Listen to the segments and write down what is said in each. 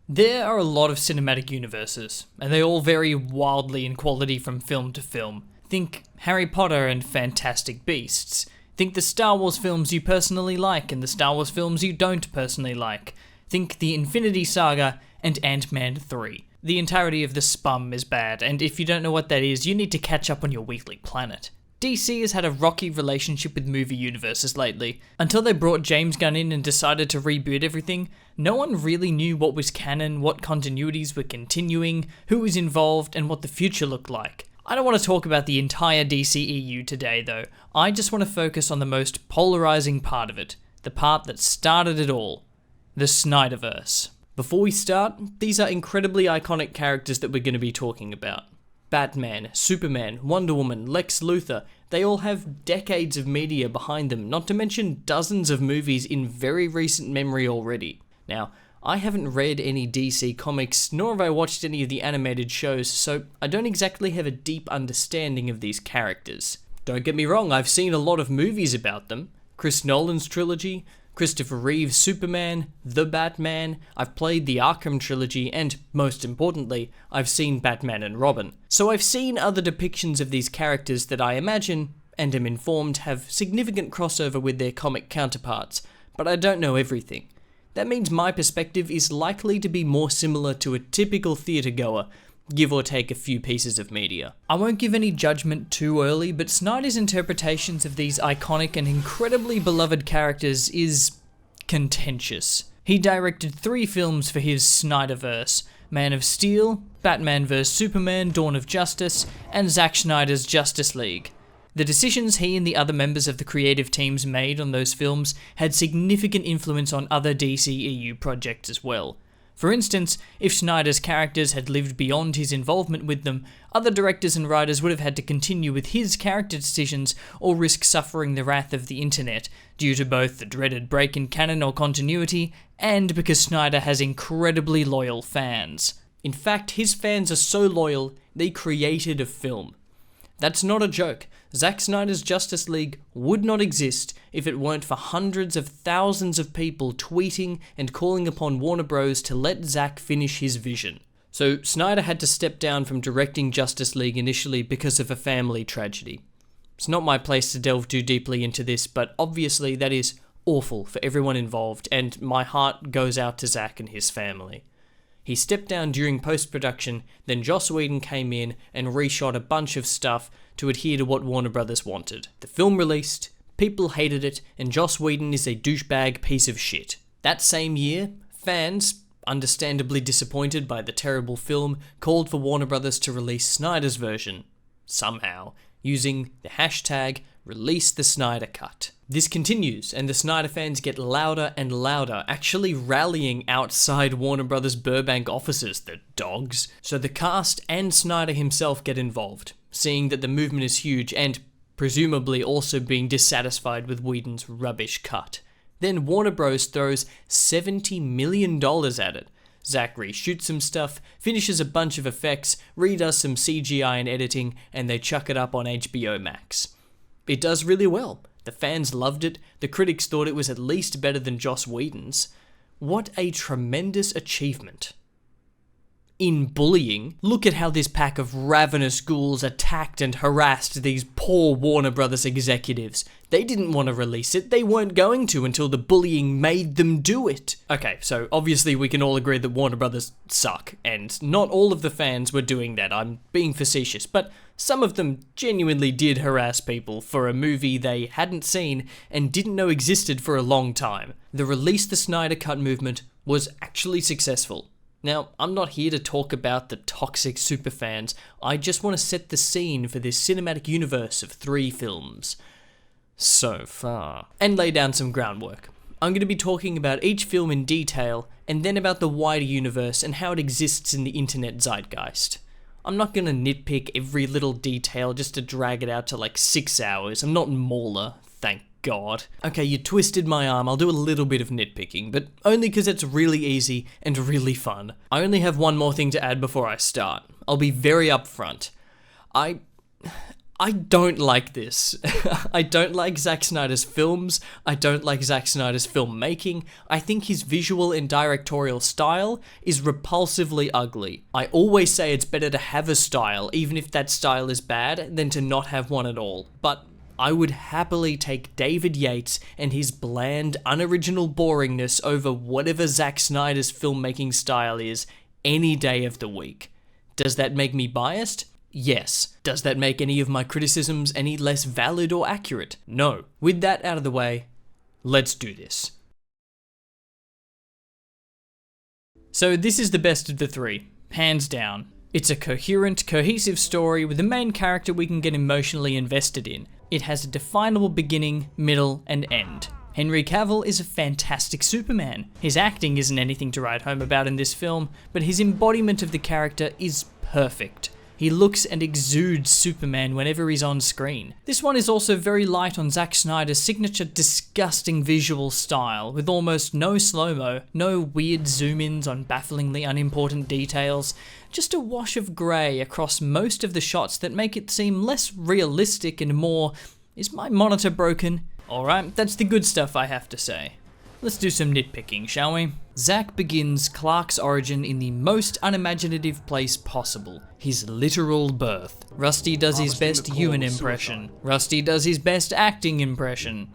There are a lot of cinematic universes, and they all vary wildly in quality from film to film. Think Harry Potter and Fantastic Beasts. Think the Star Wars films you personally like and the Star Wars films you don't personally like. Think the Infinity Saga and Ant-Man 3. The entirety of the spum is bad, and if you don't know what that is, you need to catch up on your Weekly Planet. DC has had a rocky relationship with movie universes lately. Until they brought James Gunn in and decided to reboot everything, no one really knew what was canon, what continuities were continuing, who was involved, and what the future looked like. I don't want to talk about the entire DCEU today though, I just want to focus on the most polarizing part of it, the part that started it all, the Snyderverse. Before we start, these are incredibly iconic characters that we're going to be talking about. Batman, Superman, Wonder Woman, Lex Luthor, they all have decades of media behind them, not to mention dozens of movies in very recent memory already. Now, I haven't read any DC comics, nor have I watched any of the animated shows, so I don't exactly have a deep understanding of these characters. Don't get me wrong, I've seen a lot of movies about them. Chris Nolan's trilogy, Christopher Reeve's Superman, The Batman, I've played the Arkham trilogy, and, most importantly, I've seen Batman and Robin. So I've seen other depictions of these characters that I imagine, and am informed, have significant crossover with their comic counterparts, but I don't know everything. That means my perspective is likely to be more similar to a typical theatre-goer, give or take a few pieces of media. I won't give any judgment too early, but Snyder's interpretations of these iconic and incredibly beloved characters is contentious. He directed 3 films for his Snyderverse: Man of Steel, Batman vs Superman: Dawn of Justice, and Zack Snyder's Justice League. The decisions he and the other members of the creative teams made on those films had significant influence on other DCEU projects as well. For instance, if Snyder's characters had lived beyond his involvement with them, other directors and writers would have had to continue with his character decisions or risk suffering the wrath of the internet, due to both the dreaded break in canon or continuity, and because Snyder has incredibly loyal fans. In fact, his fans are so loyal, they created a film. That's not a joke. Zack Snyder's Justice League would not exist if it weren't for hundreds of thousands of people tweeting and calling upon Warner Bros. To let Zack finish his vision. So Snyder had to step down from directing Justice League initially because of a family tragedy. It's not my place to delve too deeply into this, but obviously that is awful for everyone involved, and my heart goes out to Zack and his family. He stepped down during post-production, then Joss Whedon came in and reshot a bunch of stuff to adhere to what Warner Bros. Wanted. The film released, people hated it, and Joss Whedon is a douchebag piece of shit. That same year, fans, understandably disappointed by the terrible film, called for Warner Bros. To release Snyder's version, somehow, using the hashtag #ReleaseTheSnyderCut. This continues, and the Snyder fans get louder and louder, actually rallying outside Warner Bros. Burbank offices, the dogs. So the cast and Snyder himself get involved, seeing that the movement is huge and presumably also being dissatisfied with Whedon's rubbish cut. Then Warner Bros. Throws $70 million at it. Zack reshoots some stuff, finishes a bunch of effects, redoes some CGI and editing, and they chuck it up on HBO Max. It does really well. The fans loved it, the critics thought it was at least better than Joss Whedon's. What a tremendous achievement. In bullying, look at how this pack of ravenous ghouls attacked and harassed these poor Warner Brothers executives. They didn't want to release it, they weren't going to until the bullying made them do it. Okay, so obviously we can all agree that Warner Brothers suck, and not all of the fans were doing that, I'm being facetious, but some of them genuinely did harass people for a movie they hadn't seen and didn't know existed for a long time. The Release the Snyder Cut movement was actually successful. Now, I'm not here to talk about the toxic superfans, I just want to set the scene for this cinematic universe of 3 films. So far. And lay down some groundwork. I'm going to be talking about each film in detail, and then about the wider universe and how it exists in the internet zeitgeist. I'm not going to nitpick every little detail just to drag it out to like 6 hours, I'm not Mauler, thank God. Okay, you twisted my arm, I'll do a little bit of nitpicking, but only because it's really easy and really fun. I only have one more thing to add before I start. I'll be very upfront. I I don't like this. I don't like Zack Snyder's films. I don't like Zack Snyder's filmmaking. I think his visual and directorial style is repulsively ugly. I always say it's better to have a style, even if that style is bad, than to not have one at all. But I would happily take David Yates and his bland, unoriginal boringness over whatever Zack Snyder's filmmaking style is any day of the week. Does that make me biased? Yes. Does that make any of my criticisms any less valid or accurate? No. With that out of the way, let's do this. So this is the best of the three, hands down. It's a coherent, cohesive story with a main character we can get emotionally invested in. It has a definable beginning, middle, and end. Henry Cavill is a fantastic Superman. His acting isn't anything to write home about in this film, but his embodiment of the character is perfect. He looks and exudes Superman whenever he's on screen. This one is also very light on Zack Snyder's signature disgusting visual style, with almost no slow-mo, no weird zoom-ins on bafflingly unimportant details, just a wash of grey across most of the shots that make it seem less realistic and more, is my monitor broken? Alright, that's the good stuff I have to say. Let's do some nitpicking, shall we? Zack begins Clark's origin in the most unimaginative place possible, his literal birth. Rusty does his best human impression. Rusty does his best acting impression.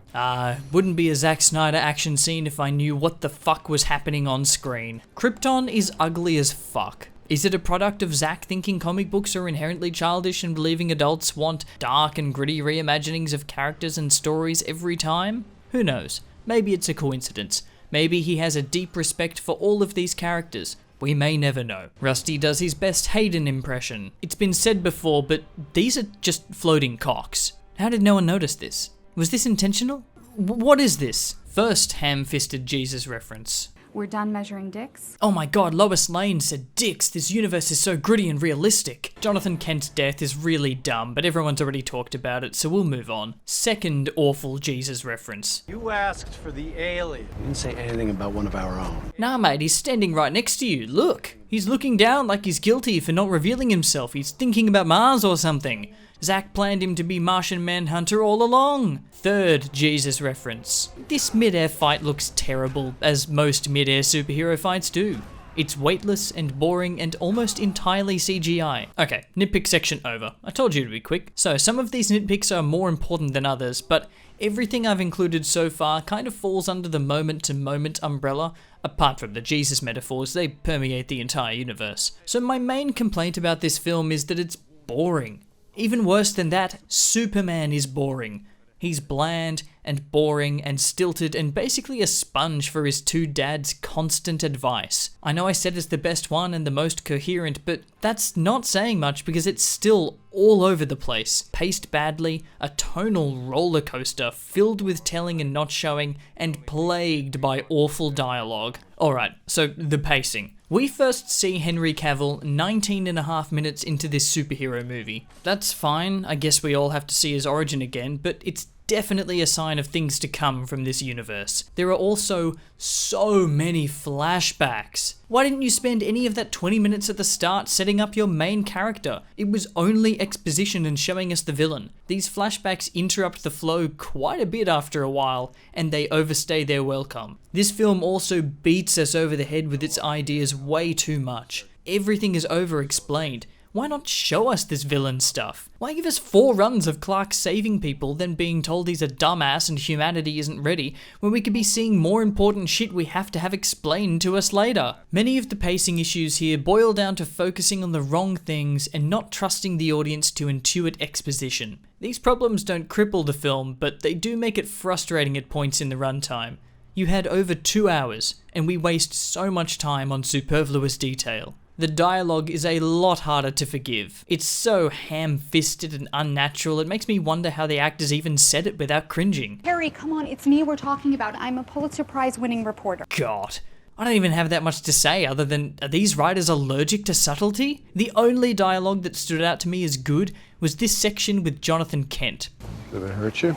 Wouldn't be a Zack Snyder action scene if I knew what the fuck was happening on screen. Krypton is ugly as fuck. Is it a product of Zack thinking comic books are inherently childish and believing adults want dark and gritty reimaginings of characters and stories every time? Who knows? Maybe it's a coincidence. Maybe he has a deep respect for all of these characters. We may never know. Rusty does his best Hayden impression. It's been said before, but these are just floating cocks. How did no one notice this? Was this intentional? What is this? First ham-fisted Jesus reference. We're done measuring dicks. Oh my god, Lois Lane said dicks, this universe is so gritty and realistic. Jonathan Kent's death is really dumb, but everyone's already talked about it, so we'll move on. Second awful Jesus reference. You asked for the alien. You didn't say anything about one of our own. Nah mate, he's standing right next to you, look. He's looking down like he's guilty for not revealing himself, he's thinking about Mars or something. Zack planned him to be Martian Manhunter all along. Third Jesus reference. This mid-air fight looks terrible, as most mid-air superhero fights do. It's weightless and boring and almost entirely CGI. Okay, nitpick section over. I told you to be quick. So some of these nitpicks are more important than others, but everything I've included so far kind of falls under the moment-to-moment umbrella. Apart from the Jesus metaphors, they permeate the entire universe. So my main complaint about this film is that it's boring. Even worse than that, Superman is boring. He's bland and boring and stilted and basically a sponge for his two dads' constant advice. I know I said it's the best one and the most coherent, but that's not saying much because it's still all over the place. Paced badly, a tonal roller coaster filled with telling and not showing, and plagued by awful dialogue. Alright, so the pacing. We first see Henry Cavill 19.5 minutes into this superhero movie. That's fine, I guess we all have to see his origin again, but it's definitely a sign of things to come from this universe. There are also so many flashbacks. Why didn't you spend any of that 20 minutes at the start setting up your main character? It was only exposition and showing us the villain. These flashbacks interrupt the flow quite a bit after a while, and they overstay their welcome. This film also beats us over the head with its ideas way too much. Everything is over-explained. Why not show us this villain stuff? Why give us 4 runs of Clark saving people, then being told he's a dumbass and humanity isn't ready, when we could be seeing more important shit we have to have explained to us later? Many of the pacing issues here boil down to focusing on the wrong things and not trusting the audience to intuit exposition. These problems don't cripple the film, but they do make it frustrating at points in the runtime. You had over 2 hours, and we waste so much time on superfluous detail. The dialogue is a lot harder to forgive. It's so ham-fisted and unnatural, it makes me wonder how the actors even said it without cringing. Harry, come on, it's me we're talking about. I'm a Pulitzer Prize-winning reporter. God. I don't even have that much to say other than, are these writers allergic to subtlety? The only dialogue that stood out to me as good was this section with Jonathan Kent. Did it hurt you?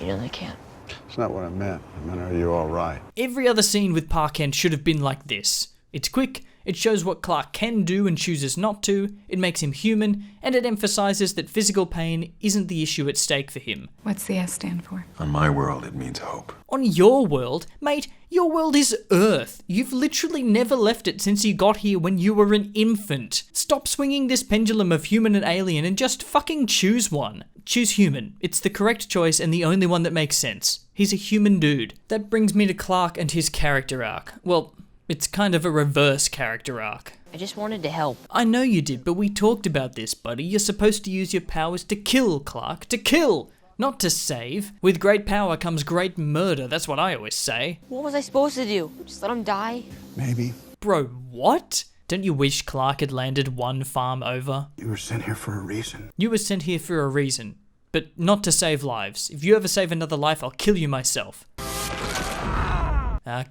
You know they can't. It's not what I meant. I meant, are you all right? Every other scene with Pa Kent should have been like this. It's quick, It shows what Clark can do and chooses not to, it makes him human, and it emphasizes that physical pain isn't the issue at stake for him. What's the S stand for? On my world, it means hope. On your world? Mate, your world is Earth. You've literally never left it since you got here when you were an infant. Stop swinging this pendulum of human and alien and just fucking choose one. Choose human. It's the correct choice and the only one that makes sense. He's a human dude. That brings me to Clark and his character arc. Well, it's kind of a reverse character arc. I just wanted to help. I know you did, but we talked about this, buddy. You're supposed to use your powers to kill, Clark. To kill! Not to save. With great power comes great murder, that's what I always say. What was I supposed to do? Just let him die? Maybe. Bro, what? Don't you wish Clark had landed one farm over? You were sent here for a reason. You were sent here for a reason, but not to save lives. If you ever save another life, I'll kill you myself.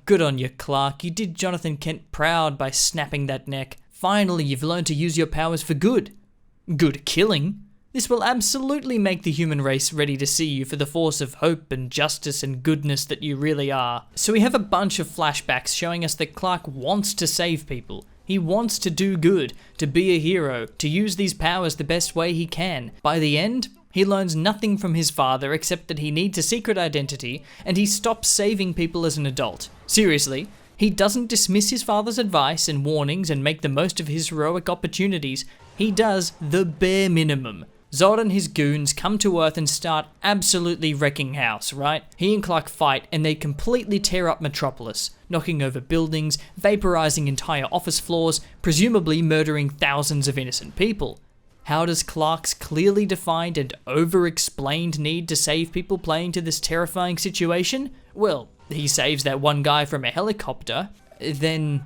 Good on you, Clark. You did Jonathan Kent proud by snapping that neck. Finally, you've learned to use your powers for good. Good killing. This will absolutely make the human race ready to see you for the force of hope and justice and goodness that you really are. So we have a bunch of flashbacks showing us that Clark wants to save people. He wants to do good, to be a hero, to use these powers the best way he can. By the end, he learns nothing from his father except that he needs a secret identity, and he stops saving people as an adult. Seriously, he doesn't dismiss his father's advice and warnings and make the most of his heroic opportunities. He does the bare minimum. Zod and his goons come to Earth and start absolutely wrecking house, right? He and Clark fight and they completely tear up Metropolis, knocking over buildings, vaporizing entire office floors, presumably murdering thousands of innocent people. How does Clark's clearly defined and over-explained need to save people play into this terrifying situation? Well, he saves that one guy from a helicopter, then,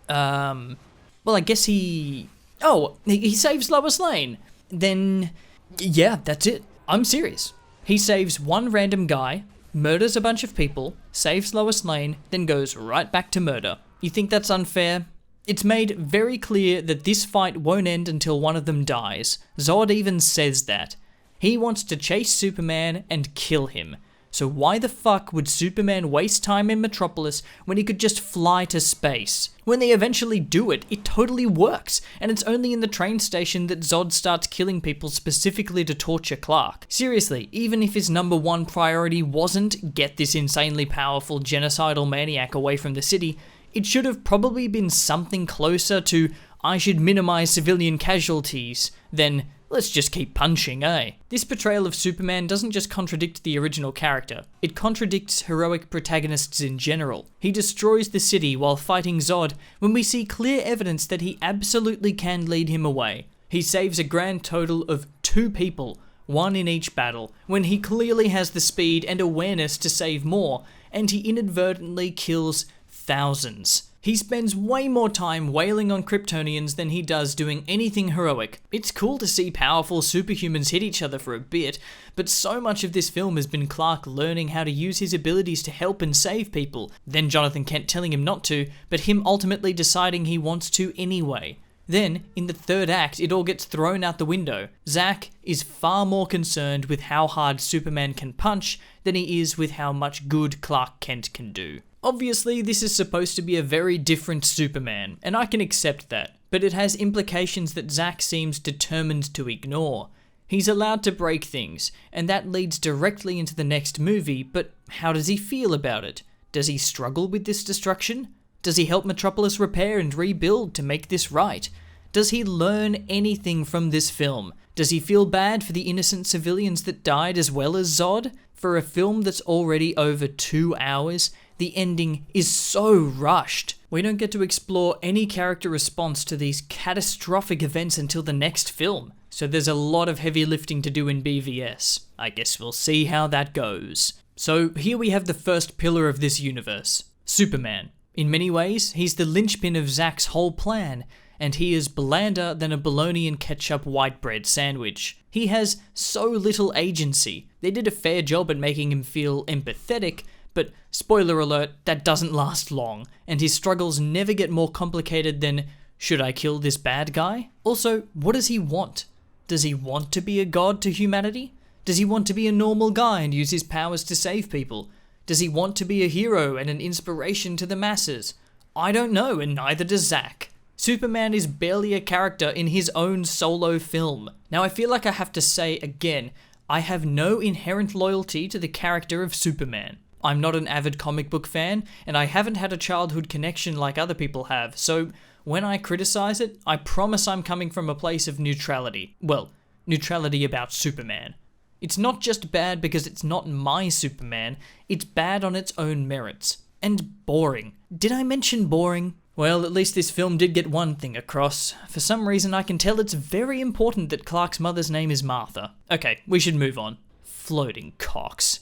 well, I guess he saves Lois Lane. Then, yeah, that's it. I'm serious. He saves one random guy, murders a bunch of people, saves Lois Lane, then goes right back to murder. You think that's unfair? It's made very clear that this fight won't end until one of them dies. Zod even says that. He wants to chase Superman and kill him. So why the fuck would Superman waste time in Metropolis when he could just fly to space? When they eventually do it, it totally works, and it's only in the train station that Zod starts killing people specifically to torture Clark. Seriously, even if his number one priority wasn't get this insanely powerful genocidal maniac away from the city, it should have probably been something closer to I should minimize civilian casualties than let's just keep punching, eh? This portrayal of Superman doesn't just contradict the original character, it contradicts heroic protagonists in general. He destroys the city while fighting Zod when we see clear evidence that he absolutely can lead him away. He saves a grand total of 2 people, one in each battle, when he clearly has the speed and awareness to save more, and he inadvertently kills thousands. He spends way more time wailing on Kryptonians than he does doing anything heroic. It's cool to see powerful superhumans hit each other for a bit, but so much of this film has been Clark learning how to use his abilities to help and save people, then Jonathan Kent telling him not to, but him ultimately deciding he wants to anyway. Then, in the third act, it all gets thrown out the window. Zack is far more concerned with how hard Superman can punch than he is with how much good Clark Kent can do. Obviously, this is supposed to be a very different Superman, and I can accept that, but it has implications that Zack seems determined to ignore. He's allowed to break things, and that leads directly into the next movie, but how does he feel about it? Does he struggle with this destruction? Does he help Metropolis repair and rebuild to make this right? Does he learn anything from this film? Does he feel bad for the innocent civilians that died as well as Zod? For a film that's already over 2 hours, the ending is so rushed. We don't get to explore any character response to these catastrophic events until the next film, so there's a lot of heavy lifting to do in BVS. I guess we'll see how that goes. So here we have the first pillar of this universe, Superman. In many ways, he's the linchpin of Zack's whole plan, and he is blander than a bologna and ketchup white bread sandwich. He has so little agency. They did a fair job at making him feel empathetic, but spoiler alert, that doesn't last long, and his struggles never get more complicated than, should I kill this bad guy? Also, what does he want? Does he want to be a god to humanity? Does he want to be a normal guy and use his powers to save people? Does he want to be a hero and an inspiration to the masses? I don't know, and neither does Zack. Superman is barely a character in his own solo film. Now I feel like I have to say again, I have no inherent loyalty to the character of Superman. I'm not an avid comic book fan, and I haven't had a childhood connection like other people have, so when I criticize it, I promise I'm coming from a place of neutrality. Well, neutrality about Superman. It's not just bad because it's not my Superman, it's bad on its own merits. And boring. Did I mention boring? Well, at least this film did get one thing across. For some reason I can tell it's very important that Clark's mother's name is Martha. Okay, we should move on. Floating cocks.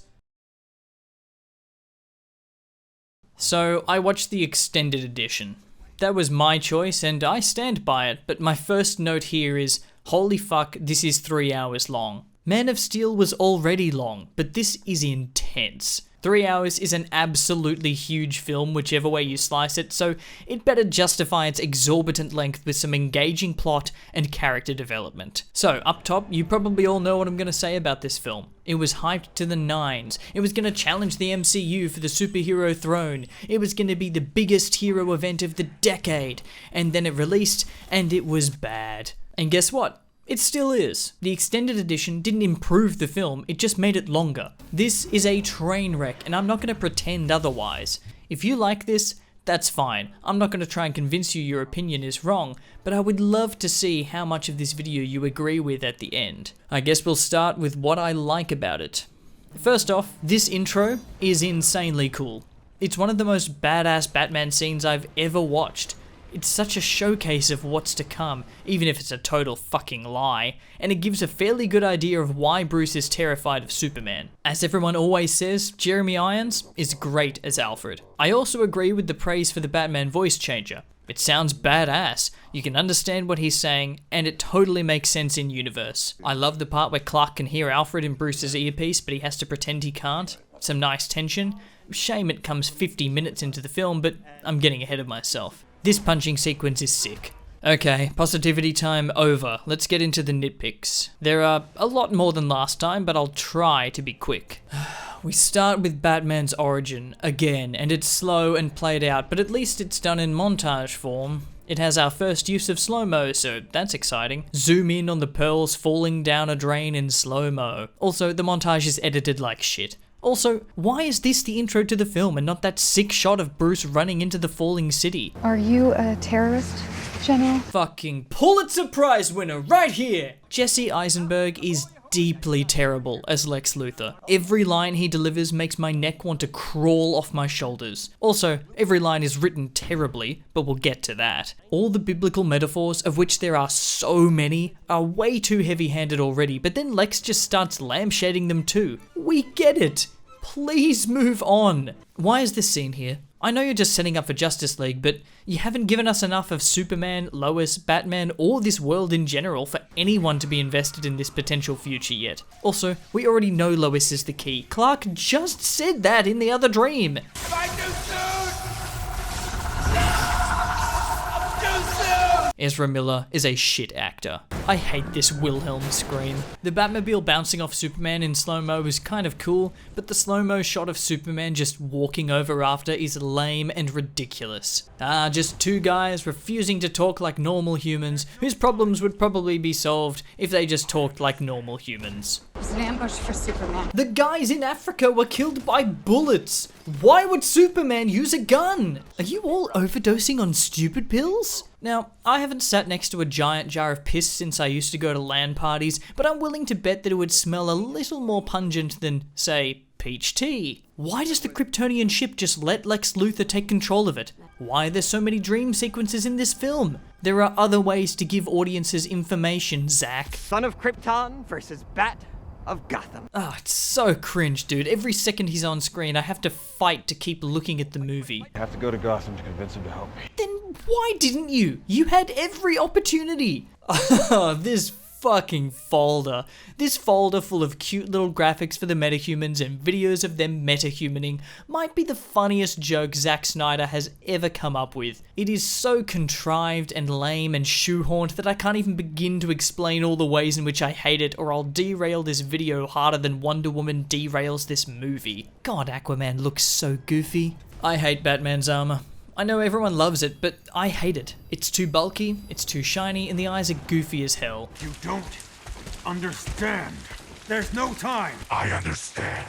So, I watched the extended edition. That was my choice and I stand by it, but my first note here is, holy fuck, this is 3 hours long. Man of Steel was already long, but this is intense. 3 hours is an absolutely huge film whichever way you slice it, so it better justify its exorbitant length with some engaging plot and character development. So, up top, you probably all know what I'm going to say about this film. It was hyped to the nines. It was going to challenge the MCU for the superhero throne. It was going to be the biggest hero event of the decade. And then it released, and it was bad. And guess what? It still is. The extended edition didn't improve the film, it just made it longer. This is a train wreck, and I'm not going to pretend otherwise. If you like this, that's fine. I'm not going to try and convince you your opinion is wrong, but I would love to see how much of this video you agree with at the end. I guess we'll start with what I like about it. First off, this intro is insanely cool. It's one of the most badass Batman scenes I've ever watched. It's such a showcase of what's to come, even if it's a total fucking lie, and it gives a fairly good idea of why Bruce is terrified of Superman. As everyone always says, Jeremy Irons is great as Alfred. I also agree with the praise for the Batman voice changer. It sounds badass, you can understand what he's saying, and it totally makes sense in universe. I love the part where Clark can hear Alfred in Bruce's earpiece, but he has to pretend he can't. Some nice tension. Shame it comes 50 minutes into the film, but I'm getting ahead of myself. This punching sequence is sick. Okay, positivity time over. Let's get into the nitpicks. There are a lot more than last time, but I'll try to be quick. We start with Batman's origin, again, and it's slow and played out, but at least it's done in montage form. It has our first use of slow-mo, so that's exciting. Zoom in on the pearls falling down a drain in slow-mo. Also, the montage is edited like shit. Also, why is this the intro to the film and not that sick shot of Bruce running into the falling city? Are you a terrorist, General? Fucking Pulitzer Prize winner right here! Jesse Eisenberg is deeply terrible as Lex Luthor. Every line he delivers makes my neck want to crawl off my shoulders. Also, every line is written terribly, but we'll get to that. All the biblical metaphors, of which there are so many, are way too heavy-handed already, but then Lex just starts lampshading them too. We get it! Please move on! Why is this scene here? I know you're just setting up for Justice League, but you haven't given us enough of Superman, Lois, Batman, or this world in general for anyone to be invested in this potential future yet. Also, we already know Lois is the key. Clark just said that in the other dream. Am I too soon? Ezra Miller is a shit actor. I hate this Wilhelm scream. The Batmobile bouncing off Superman in slow-mo is kind of cool, but the slow-mo shot of Superman just walking over after is lame and ridiculous. Just two guys refusing to talk like normal humans, whose problems would probably be solved if they just talked like normal humans. It's an ambush for Superman. The guys in Africa were killed by bullets. Why would Superman use a gun? Are you all overdosing on stupid pills? Now, I haven't sat next to a giant jar of piss since I used to go to LAN parties, but I'm willing to bet that it would smell a little more pungent than, say, peach tea. Why does the Kryptonian ship just let Lex Luthor take control of it? Why are there so many dream sequences in this film? There are other ways to give audiences information, Zack. Son of Krypton versus Bat of Gotham. It's so cringe, dude. Every second he's on screen, I have to fight to keep looking at the movie. I have to go to Gotham to convince him to help me. Then why didn't you? You had every opportunity. This fucking folder. This folder full of cute little graphics for the metahumans and videos of them metahumaning might be the funniest joke Zack Snyder has ever come up with. It is so contrived and lame and shoehorned that I can't even begin to explain all the ways in which I hate it, or I'll derail this video harder than Wonder Woman derails this movie. God, Aquaman looks so goofy. I hate Batman's armor. I know everyone loves it, but I hate it. It's too bulky, it's too shiny, and the eyes are goofy as hell. You don't understand. There's no time. I understand.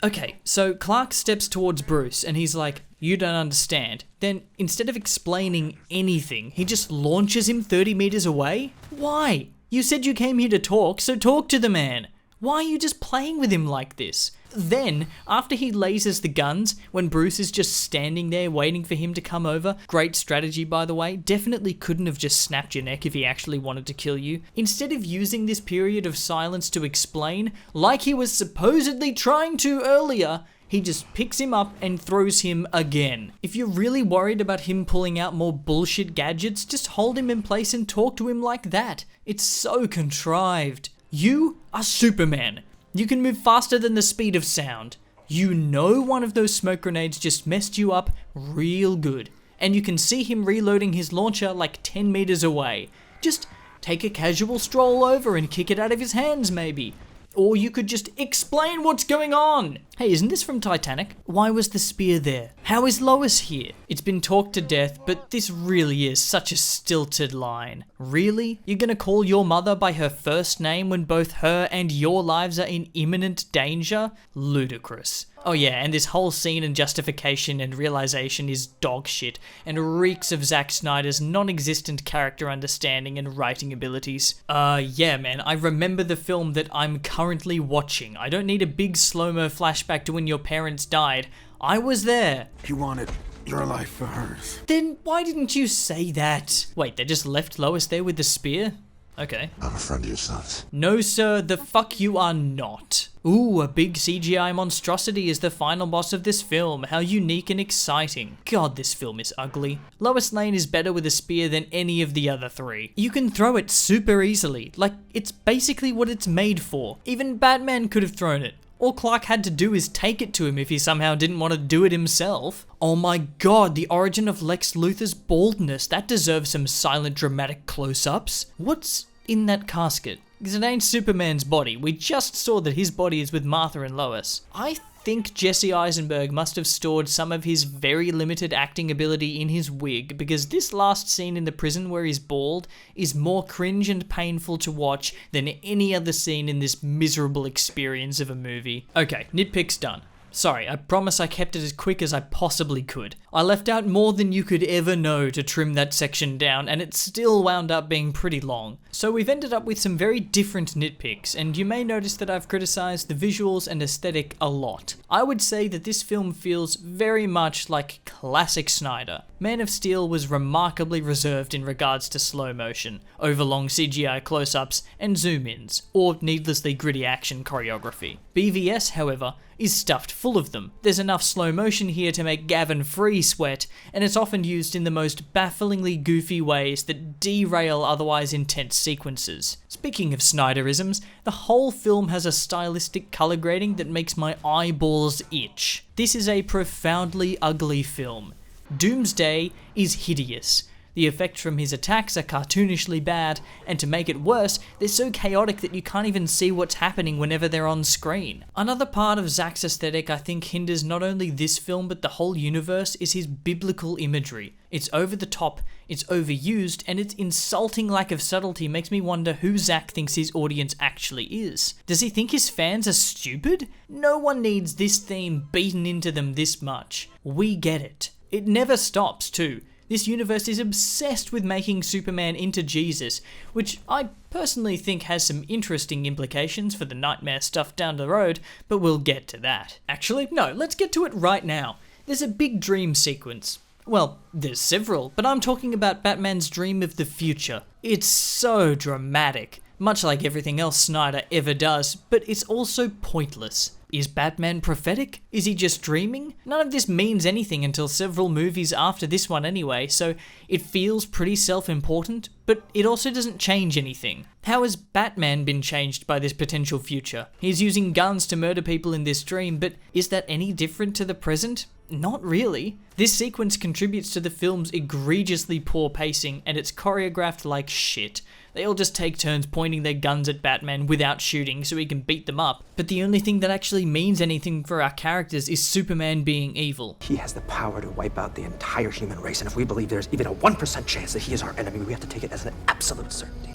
Okay, so Clark steps towards Bruce and he's like, "You don't understand." Then, instead of explaining anything, he just launches him 30 meters away? Why? You said you came here to talk, so talk to the man. Why are you just playing with him like this? Then, after he lasers the guns, when Bruce is just standing there waiting for him to come over, great strategy by the way, definitely couldn't have just snapped your neck if he actually wanted to kill you. Instead of using this period of silence to explain, like he was supposedly trying to earlier, he just picks him up and throws him again. If you're really worried about him pulling out more bullshit gadgets, just hold him in place and talk to him like that. It's so contrived. You are Superman. You can move faster than the speed of sound. You know one of those smoke grenades just messed you up real good. And you can see him reloading his launcher like 10 meters away. Just take a casual stroll over and kick it out of his hands maybe. Or you could just explain what's going on. Hey, isn't this from Titanic? Why was the spear there? How is Lois here? It's been talked to death, but this really is such a stilted line. Really? You're gonna call your mother by her first name when both her and your lives are in imminent danger? Ludicrous. Oh yeah, and this whole scene and justification and realization is dog shit and reeks of Zack Snyder's non-existent character understanding and writing abilities. Yeah man, I remember the film that I'm currently watching. I don't need a big slow-mo flashback to when your parents died. I was there. He wanted your life for hers. Then why didn't you say that? Wait, they just left Lois there with the spear? Okay. I'm a friend of your son's. No sir, the fuck you are not. Ooh, a big CGI monstrosity is the final boss of this film. How unique and exciting. God, this film is ugly. Lois Lane is better with a spear than any of the other three. You can throw it super easily. Like, it's basically what it's made for. Even Batman could have thrown it. All Clark had to do is take it to him if he somehow didn't want to do it himself. Oh my god, the origin of Lex Luthor's baldness. That deserves some silent dramatic close-ups. What's in that casket? Because it ain't Superman's body. We just saw that his body is with Martha and Lois. I think Jesse Eisenberg must have stored some of his very limited acting ability in his wig, because this last scene in the prison where he's bald is more cringe and painful to watch than any other scene in this miserable experience of a movie. Okay, nitpicks done. Sorry, I promise I kept it as quick as I possibly could. I left out more than you could ever know to trim that section down, and it still wound up being pretty long. So we've ended up with some very different nitpicks, and you may notice that I've criticized the visuals and aesthetic a lot. I would say that this film feels very much like classic Snyder. Man of Steel was remarkably reserved in regards to slow motion, overlong CGI close-ups, and zoom-ins, or needlessly gritty action choreography. BVS, however, is stuffed full of them. There's enough slow motion here to make Gavin Free sweat, and it's often used in the most bafflingly goofy ways that derail otherwise intense sequences. Speaking of Snyderisms, the whole film has a stylistic color grading that makes my eyeballs itch. This is a profoundly ugly film. Doomsday is hideous. The effects from his attacks are cartoonishly bad, and to make it worse, they're so chaotic that you can't even see what's happening whenever they're on screen. Another part of Zack's aesthetic I think hinders not only this film but the whole universe is his biblical imagery. It's over the top, it's overused, and its insulting lack of subtlety makes me wonder who Zack thinks his audience actually is. Does he think his fans are stupid? No one needs this theme beaten into them this much. We get it. It never stops too. This universe is obsessed with making Superman into Jesus, which I personally think has some interesting implications for the nightmare stuff down the road, but we'll get to that. Actually, no, let's get to it right now. There's a big dream sequence. Well, there's several, but I'm talking about Batman's dream of the future. It's so dramatic, much like everything else Snyder ever does, but it's also pointless. Is Batman prophetic? Is he just dreaming? None of this means anything until several movies after this one anyway, so it feels pretty self-important, but it also doesn't change anything. How has Batman been changed by this potential future? He's using guns to murder people in this dream, but is that any different to the present? not really. This sequence contributes to the film's egregiously poor pacing, and it's choreographed like shit. They all just take turns pointing their guns at Batman without shooting so he can beat them up. But the only thing that actually means anything for our characters is Superman being evil. He has the power to wipe out the entire human race, and if we believe there's even a 1% chance that he is our enemy, we have to take it as an absolute certainty.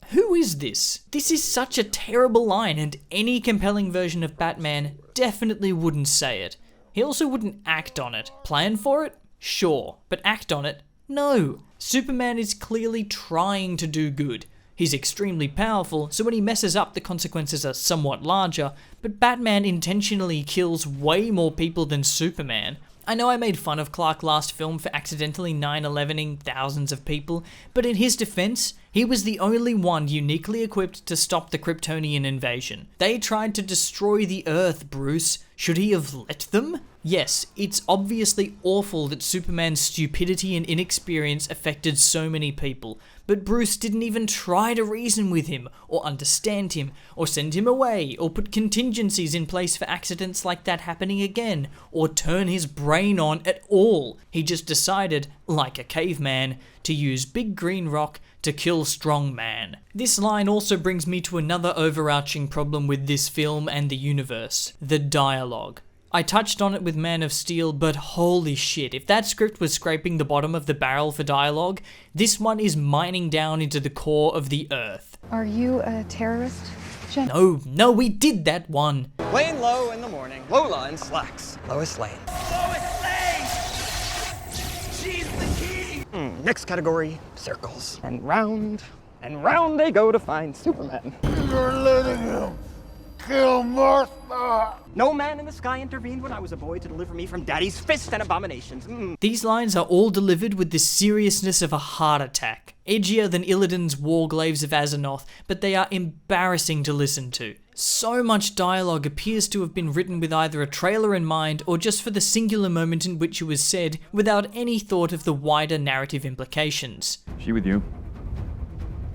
Who is this? This is such a terrible line, and any compelling version of Batman definitely wouldn't say it. He also wouldn't act on it. Plan for it? Sure. But act on it? No. Superman is clearly trying to do good. He's extremely powerful, so when he messes up, the consequences are somewhat larger, but Batman intentionally kills way more people than Superman. I know I made fun of Clark last film for accidentally 9/11ing thousands of people, but in his defense, he was the only one uniquely equipped to stop the Kryptonian invasion. They tried to destroy the Earth, Bruce. Should he have let them? Yes, it's obviously awful that Superman's stupidity and inexperience affected so many people, but Bruce didn't even try to reason with him, or understand him, or send him away, or put contingencies in place for accidents like that happening again, or turn his brain on at all. He just decided, like a caveman, to use big green rock to kill strong man. This line also brings me to another overarching problem with this film and the universe: the dialogue. I touched on it with Man of Steel, but holy shit, if that script was scraping the bottom of the barrel for dialogue, this one is mining down into the core of the earth. Are you a terrorist? No, we did that one. Laying low in the morning. Lola in slacks. Lois Lane. Lois Lane! She's the key! Next category, circles. And round they go to find Superman. You're letting him kill Martha! No man in the sky intervened when I was a boy to deliver me from Daddy's fist and abominations. These lines are all delivered with the seriousness of a heart attack. Edgier than Illidan's Warglaves of Azeroth, but they are embarrassing to listen to. So much dialogue appears to have been written with either a trailer in mind or just for the singular moment in which it was said, without any thought of the wider narrative implications. She with you?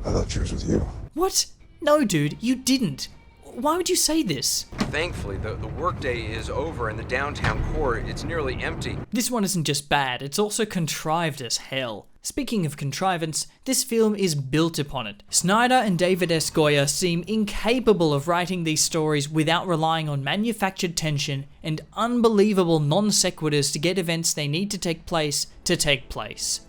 I thought she was with you. What? No, dude, you didn't. Why would you say this? Thankfully, the workday is over and the downtown core, it's nearly empty. This one isn't just bad, it's also contrived as hell. Speaking of contrivance, this film is built upon it. Snyder and David S. Goyer seem incapable of writing these stories without relying on manufactured tension and unbelievable non sequiturs to get events they need to take place.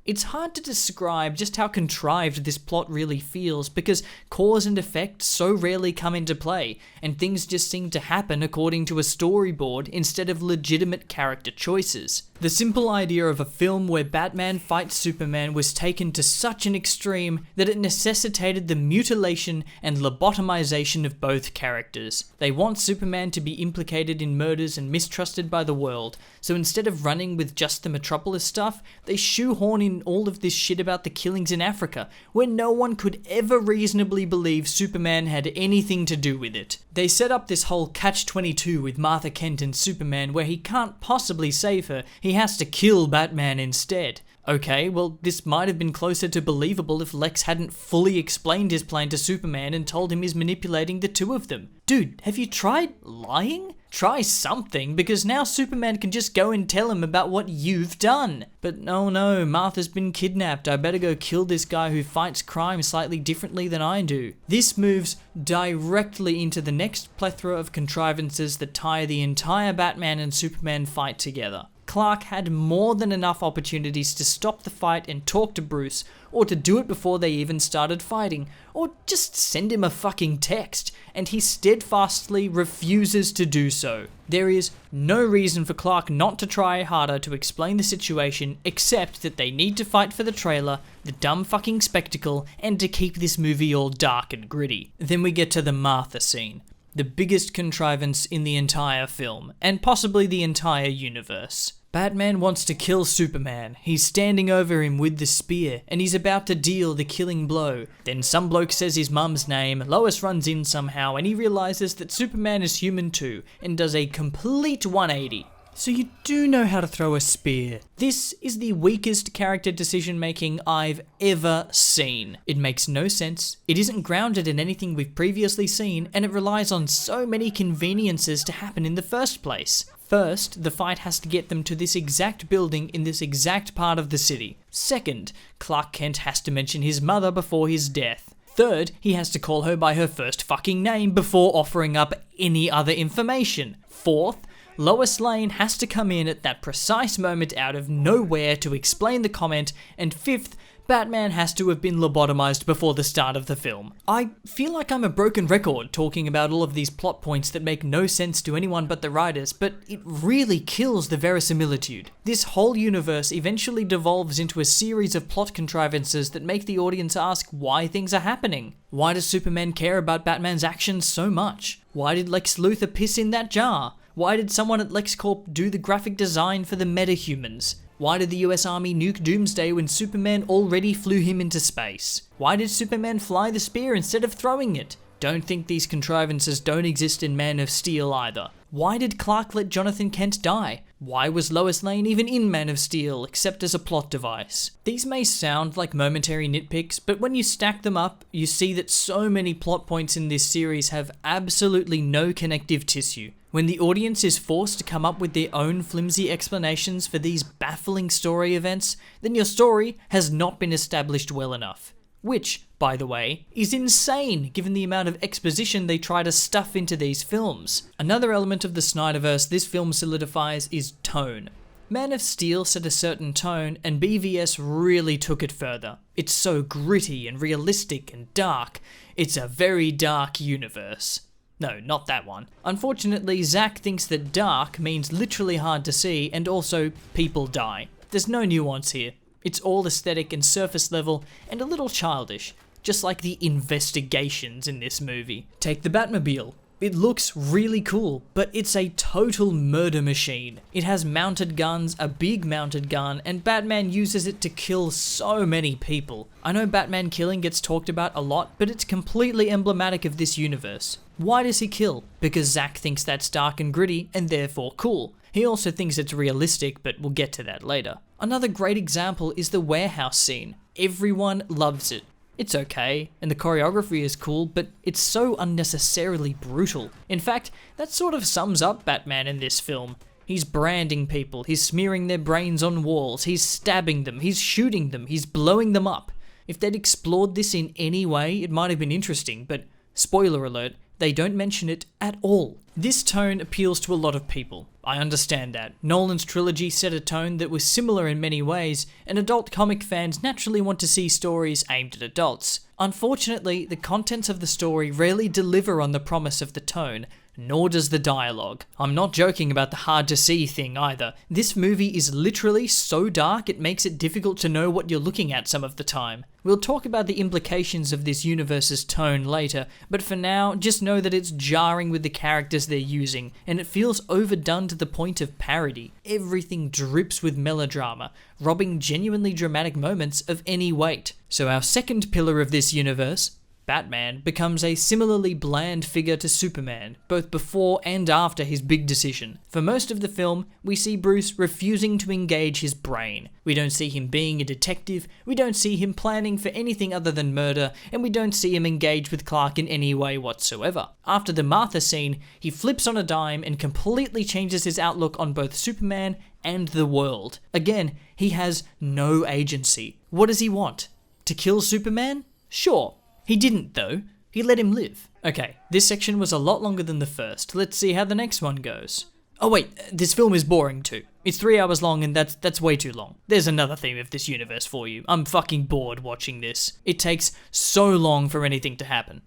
It's hard to describe just how contrived this plot really feels because cause and effect so rarely come into play, and things just seem to happen according to a storyboard instead of legitimate character choices. The simple idea of a film where Batman fights Superman was taken to such an extreme that it necessitated the mutilation and lobotomization of both characters. They want Superman to be implicated in murders and mistrusted by the world, so instead of running with just the Metropolis stuff, they shoehorn in all of this shit about the killings in Africa, where no one could ever reasonably believe Superman had anything to do with it. They set up this whole catch-22 with Martha Kent and Superman where he can't possibly save her, he has to kill Batman instead. Okay, well, this might have been closer to believable if Lex hadn't fully explained his plan to Superman and told him he's manipulating the two of them. Dude, have you tried lying? Try something, because now Superman can just go and tell him about what you've done. But no, Martha's been kidnapped. I better go kill this guy who fights crime slightly differently than I do. This moves directly into the next plethora of contrivances that tie the entire Batman and Superman fight together. Clark had more than enough opportunities to stop the fight and talk to Bruce, or to do it before they even started fighting, or just send him a fucking text, and he steadfastly refuses to do so. There is no reason for Clark not to try harder to explain the situation, except that they need to fight for the trailer, the dumb fucking spectacle, and to keep this movie all dark and gritty. Then we get to the Martha scene. The biggest contrivance in the entire film, and possibly the entire universe. Batman wants to kill Superman. He's standing over him with the spear, and he's about to deal the killing blow. Then some bloke says his mum's name, Lois runs in somehow, and he realizes that Superman is human too, and does a complete 180. So you do know how to throw a spear. This is the weakest character decision making I've ever seen. It makes no sense, it isn't grounded in anything we've previously seen, and it relies on so many conveniences to happen in the first place. First, the fight has to get them to this exact building in this exact part of the city. Second, Clark Kent has to mention his mother before his death. Third, he has to call her by her first fucking name before offering up any other information. Fourth, Lois Lane has to come in at that precise moment out of nowhere to explain the comment. And fifth, Batman has to have been lobotomized before the start of the film. I feel like I'm a broken record talking about all of these plot points that make no sense to anyone but the writers, but it really kills the verisimilitude. This whole universe eventually devolves into a series of plot contrivances that make the audience ask why things are happening. Why does Superman care about Batman's actions so much? Why did Lex Luthor piss in that jar? Why did someone at LexCorp do the graphic design for the metahumans? Why did the US Army nuke Doomsday when Superman already flew him into space? Why did Superman fly the spear instead of throwing it? Don't think these contrivances don't exist in Man of Steel either. Why did Clark let Jonathan Kent die? Why was Lois Lane even in Man of Steel except as a plot device? These may sound like momentary nitpicks, but when you stack them up, you see that so many plot points in this series have absolutely no connective tissue. When the audience is forced to come up with their own flimsy explanations for these baffling story events, then your story has not been established well enough. Which, by the way, is insane given the amount of exposition they try to stuff into these films. Another element of the Snyderverse this film solidifies is tone. Man of Steel set a certain tone, and BVS really took it further. It's so gritty and realistic and dark. It's a very dark universe. No, not that one. Unfortunately, Zack thinks that dark means literally hard to see and also people die. There's no nuance here. It's all aesthetic and surface level and a little childish, just like the investigations in this movie. Take the Batmobile. It looks really cool, but it's a total murder machine. It has mounted guns, a big mounted gun, and Batman uses it to kill so many people. I know Batman killing gets talked about a lot, but it's completely emblematic of this universe. Why does he kill? Because Zack thinks that's dark and gritty and therefore cool. He also thinks it's realistic, but we'll get to that later. Another great example is the warehouse scene. Everyone loves it. It's okay, and the choreography is cool, but it's so unnecessarily brutal. In fact, that sort of sums up Batman in this film. He's branding people, he's smearing their brains on walls, he's stabbing them, he's shooting them, he's blowing them up. If they'd explored this in any way, it might have been interesting, but spoiler alert, they don't mention it at all. This tone appeals to a lot of people. I understand that. Nolan's trilogy set a tone that was similar in many ways, and adult comic fans naturally want to see stories aimed at adults. Unfortunately, the contents of the story rarely deliver on the promise of the tone, nor does the dialogue. I'm not joking about the hard to see thing either. This movie is literally so dark it makes it difficult to know what you're looking at some of the time. We'll talk about the implications of this universe's tone later, but for now, just know that it's jarring with the characters they're using, and it feels overdone to the point of parody. Everything drips with melodrama, robbing genuinely dramatic moments of any weight. So our second pillar of this universe, Batman, becomes a similarly bland figure to Superman, both before and after his big decision. For most of the film, we see Bruce refusing to engage his brain. We don't see him being a detective, we don't see him planning for anything other than murder, and we don't see him engage with Clark in any way whatsoever. After the Martha scene, he flips on a dime and completely changes his outlook on both Superman and the world. Again, he has no agency. What does he want? To kill Superman? Sure. He didn't though, he let him live. Okay, this section was a lot longer than the first, let's see how the next one goes. Oh wait, this film is boring too. It's 3 hours long and that's way too long. There's another theme of this universe for you. I'm fucking bored watching this. It takes so long for anything to happen.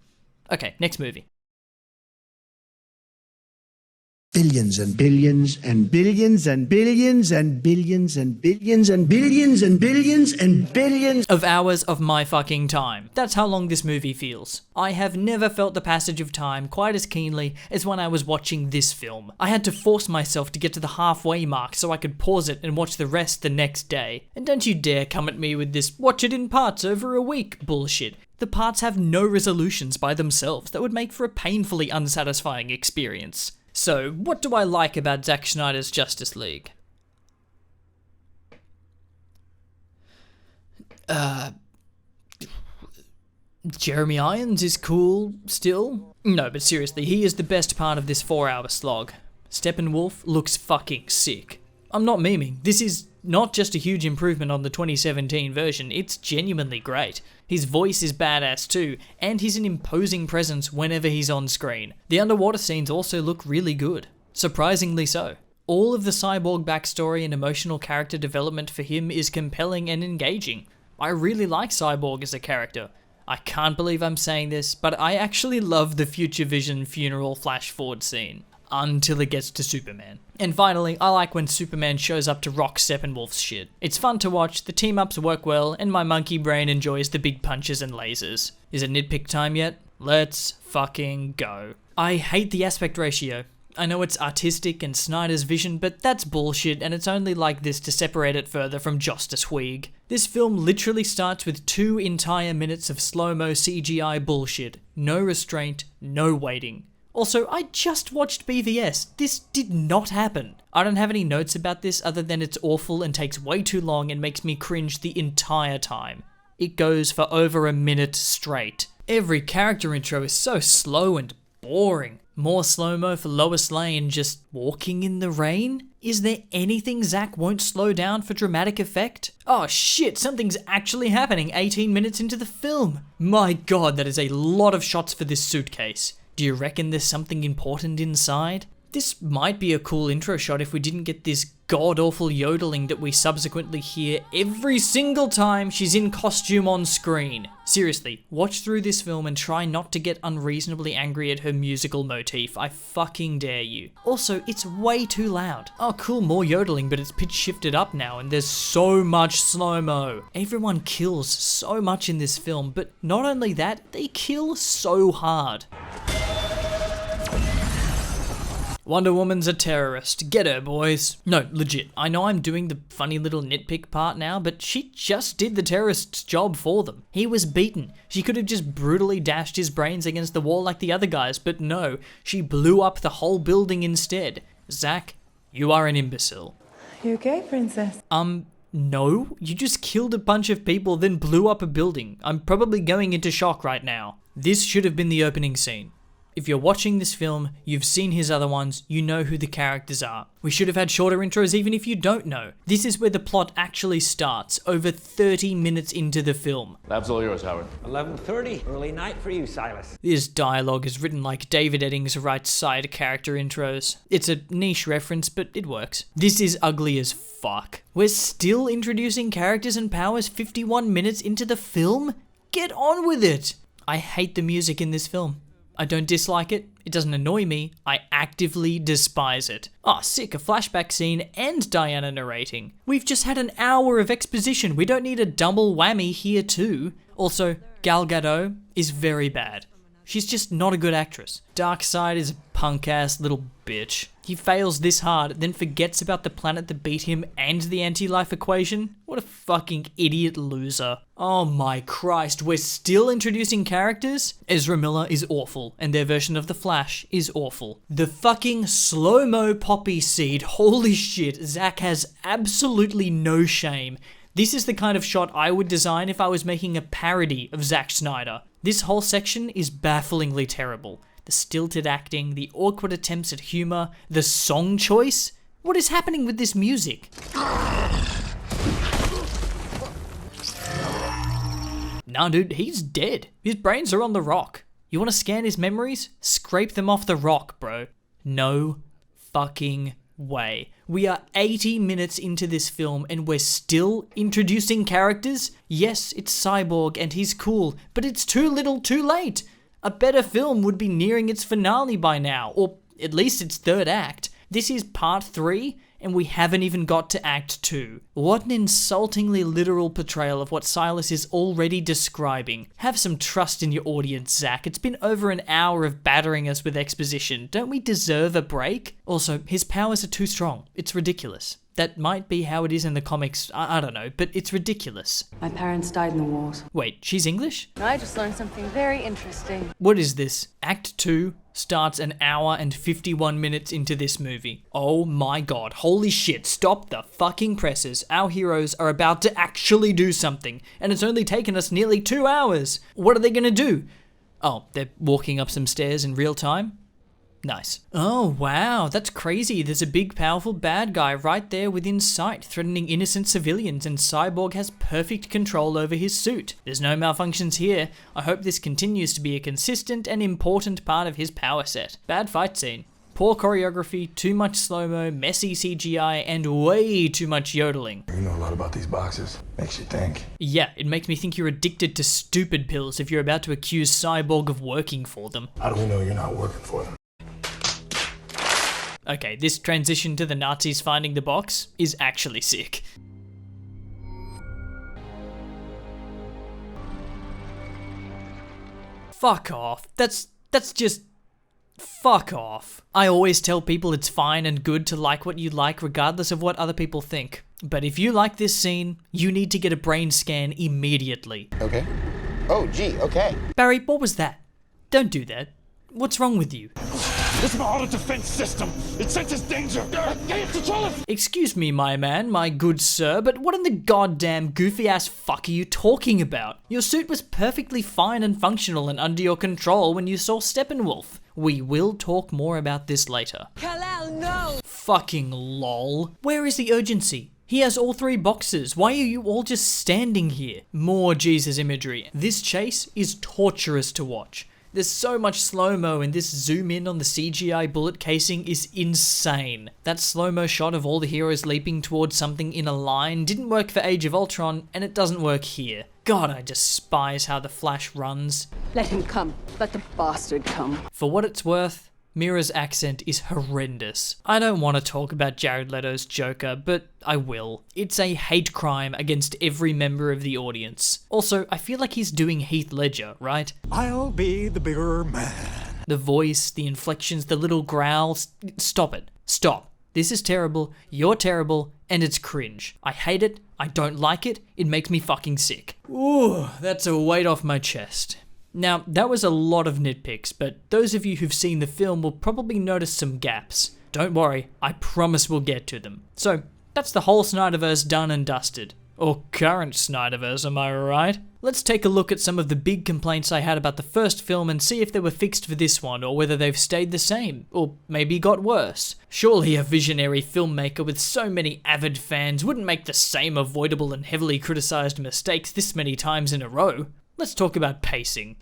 Okay, next movie. Billions and billions and billions and billions and billions and billions and billions and billions and billions of hours of my fucking time. That's how long this movie feels. I have never felt the passage of time quite as keenly as when I was watching this film. I had to force myself to get to the halfway mark so I could pause it and watch the rest the next day. And don't you dare come at me with this watch it in parts over a week bullshit. The parts have no resolutions by themselves that would make for a painfully unsatisfying experience. So, what do I like about Zack Snyder's Justice League? Jeremy Irons is cool, still. No, but seriously, he is the best part of this 4-hour slog. Steppenwolf looks fucking sick. I'm not memeing. This is not just a huge improvement on the 2017 version, it's genuinely great. His voice is badass too, and he's an imposing presence whenever he's on screen. The underwater scenes also look really good. Surprisingly so. All of the Cyborg backstory and emotional character development for him is compelling and engaging. I really like Cyborg as a character. I can't believe I'm saying this, but I actually love the Future Vision funeral flash forward scene. Until it gets to Superman. And finally, I like when Superman shows up to rock Steppenwolf's shit. It's fun to watch, the team-ups work well, and my monkey brain enjoys the big punches and lasers. Is it nitpick time yet? Let's fucking go. I hate the aspect ratio. I know it's artistic and Snyder's vision, but that's bullshit, and it's only like this to separate it further from Justice Huig. This film literally starts with 2 entire minutes of slow-mo CGI bullshit. No restraint, no waiting. Also, I just watched BVS. This did not happen. I don't have any notes about this other than it's awful and takes way too long and makes me cringe the entire time. It goes for over a minute straight. Every character intro is so slow and boring. More slow-mo for Lois Lane just walking in the rain? Is there anything Zack won't slow down for dramatic effect? Oh shit, something's actually happening 18 minutes into the film. My god, that is a lot of shots for this suitcase. Do you reckon there's something important inside? This might be a cool intro shot if we didn't get this god-awful yodeling that we subsequently hear every single time she's in costume on screen. Seriously, watch through this film and try not to get unreasonably angry at her musical motif. I fucking dare you. Also, it's way too loud. Oh cool, more yodeling, but it's pitch shifted up now and there's so much slow-mo. Everyone kills so much in this film, but not only that, they kill so hard. Wonder Woman's a terrorist. Get her, boys. No, legit. I know I'm doing the funny little nitpick part now, but she just did the terrorist's job for them. He was beaten. She could have just brutally dashed his brains against the wall like the other guys, but no, she blew up the whole building instead. Zack, you are an imbecile. You okay, princess? No. You just killed a bunch of people, then blew up a building. I'm probably going into shock right now. This should have been the opening scene. If you're watching this film, you've seen his other ones, you know who the characters are. We should have had shorter intros even if you don't know. This is where the plot actually starts, over 30 minutes into the film. Lab's all yours, Howard. 11:30, early night for you, Silas. This dialogue is written like David Eddings writes side character intros. It's a niche reference, but it works. This is ugly as fuck. We're still introducing characters and powers 51 minutes into the film? Get on with it! I hate the music in this film. I don't dislike it, it doesn't annoy me, I actively despise it. Oh, sick, a flashback scene and Diana narrating. We've just had an hour of exposition, we don't need a double whammy here too. Also, Gal Gadot is very bad. She's just not a good actress. Darkseid is a punk-ass little bitch. He fails this hard, then forgets about the planet that beat him and the anti-life equation? What a fucking idiot loser. Oh my Christ, we're still introducing characters? Ezra Miller is awful, and their version of The Flash is awful. The fucking slow-mo poppy seed, holy shit, Zack has absolutely no shame. This is the kind of shot I would design if I was making a parody of Zack Snyder. This whole section is bafflingly terrible. The stilted acting, the awkward attempts at humor, the song choice? What is happening with this music? Nah, dude, he's dead. His brains are on the rock. You want to scan his memories? Scrape them off the rock, bro. No fucking way. We are 80 minutes into this film and we're still introducing characters? Yes, it's Cyborg and he's cool, but it's too little too late. A better film would be nearing its finale by now, or at least its third act. This is part 3, and we haven't even got to act 2. What an insultingly literal portrayal of what Silas is already describing. Have some trust in your audience, Zack. It's been over an hour of battering us with exposition. Don't we deserve a break? Also, his powers are too strong. It's ridiculous. That might be how it is in the comics, I don't know, but it's ridiculous. My parents died in the wars. Wait, she's English? I just learned something very interesting. What is this? Act 2 starts an hour and 51 minutes into this movie. Oh my god, holy shit, stop the fucking presses. Our heroes are about to actually do something, and it's only taken us nearly 2 hours. What are they gonna do? Oh, they're walking up some stairs in real time? Nice. Oh wow, that's crazy. There's a big powerful bad guy right there within sight, threatening innocent civilians, and Cyborg has perfect control over his suit. There's no malfunctions here. I hope this continues to be a consistent and important part of his power set. Bad fight scene. Poor choreography, too much slow-mo, messy CGI, and way too much yodeling. You know a lot about these boxes. Makes you think. Yeah, it makes me think you're addicted to stupid pills if you're about to accuse Cyborg of working for them. How do we know you're not working for them? Okay, this transition to the Nazis finding the box is actually sick. Fuck off. That's just... Fuck off. I always tell people it's fine and good to like what you like regardless of what other people think. But if you like this scene, you need to get a brain scan immediately. Okay. Oh, gee, okay. Barry, what was that? Don't do that. What's wrong with you? It's my auto defense system. It senses danger. I can't control it. Excuse me, my man, my good sir, but what in the goddamn goofy ass fuck are you talking about? Your suit was perfectly fine and functional and under your control when you saw Steppenwolf. We will talk more about this later. Kal-El, no! Fucking lol. Where is the urgency? He has all 3 boxes. Why are you all just standing here? More Jesus imagery. This chase is torturous to watch. There's so much slow-mo, and this zoom in on the CGI bullet casing is insane. That slow-mo shot of all the heroes leaping towards something in a line didn't work for Age of Ultron, and it doesn't work here. God, I despise how the Flash runs. Let him come. Let the bastard come. For what it's worth, Mira's accent is horrendous. I don't want to talk about Jared Leto's Joker, but I will. It's a hate crime against every member of the audience. Also, I feel like he's doing Heath Ledger, right? I'll be the bigger man. The voice, the inflections, the little growls. Stop it. Stop. This is terrible, you're terrible, and it's cringe. I hate it, I don't like it, it makes me fucking sick. Ooh, that's a weight off my chest. Now, that was a lot of nitpicks, but those of you who've seen the film will probably notice some gaps. Don't worry, I promise we'll get to them. So, that's the whole Snyderverse done and dusted. Or current Snyderverse, am I right? Let's take a look at some of the big complaints I had about the first film and see if they were fixed for this one, or whether they've stayed the same, or maybe got worse. Surely a visionary filmmaker with so many avid fans wouldn't make the same avoidable and heavily criticised mistakes this many times in a row. Let's talk about pacing.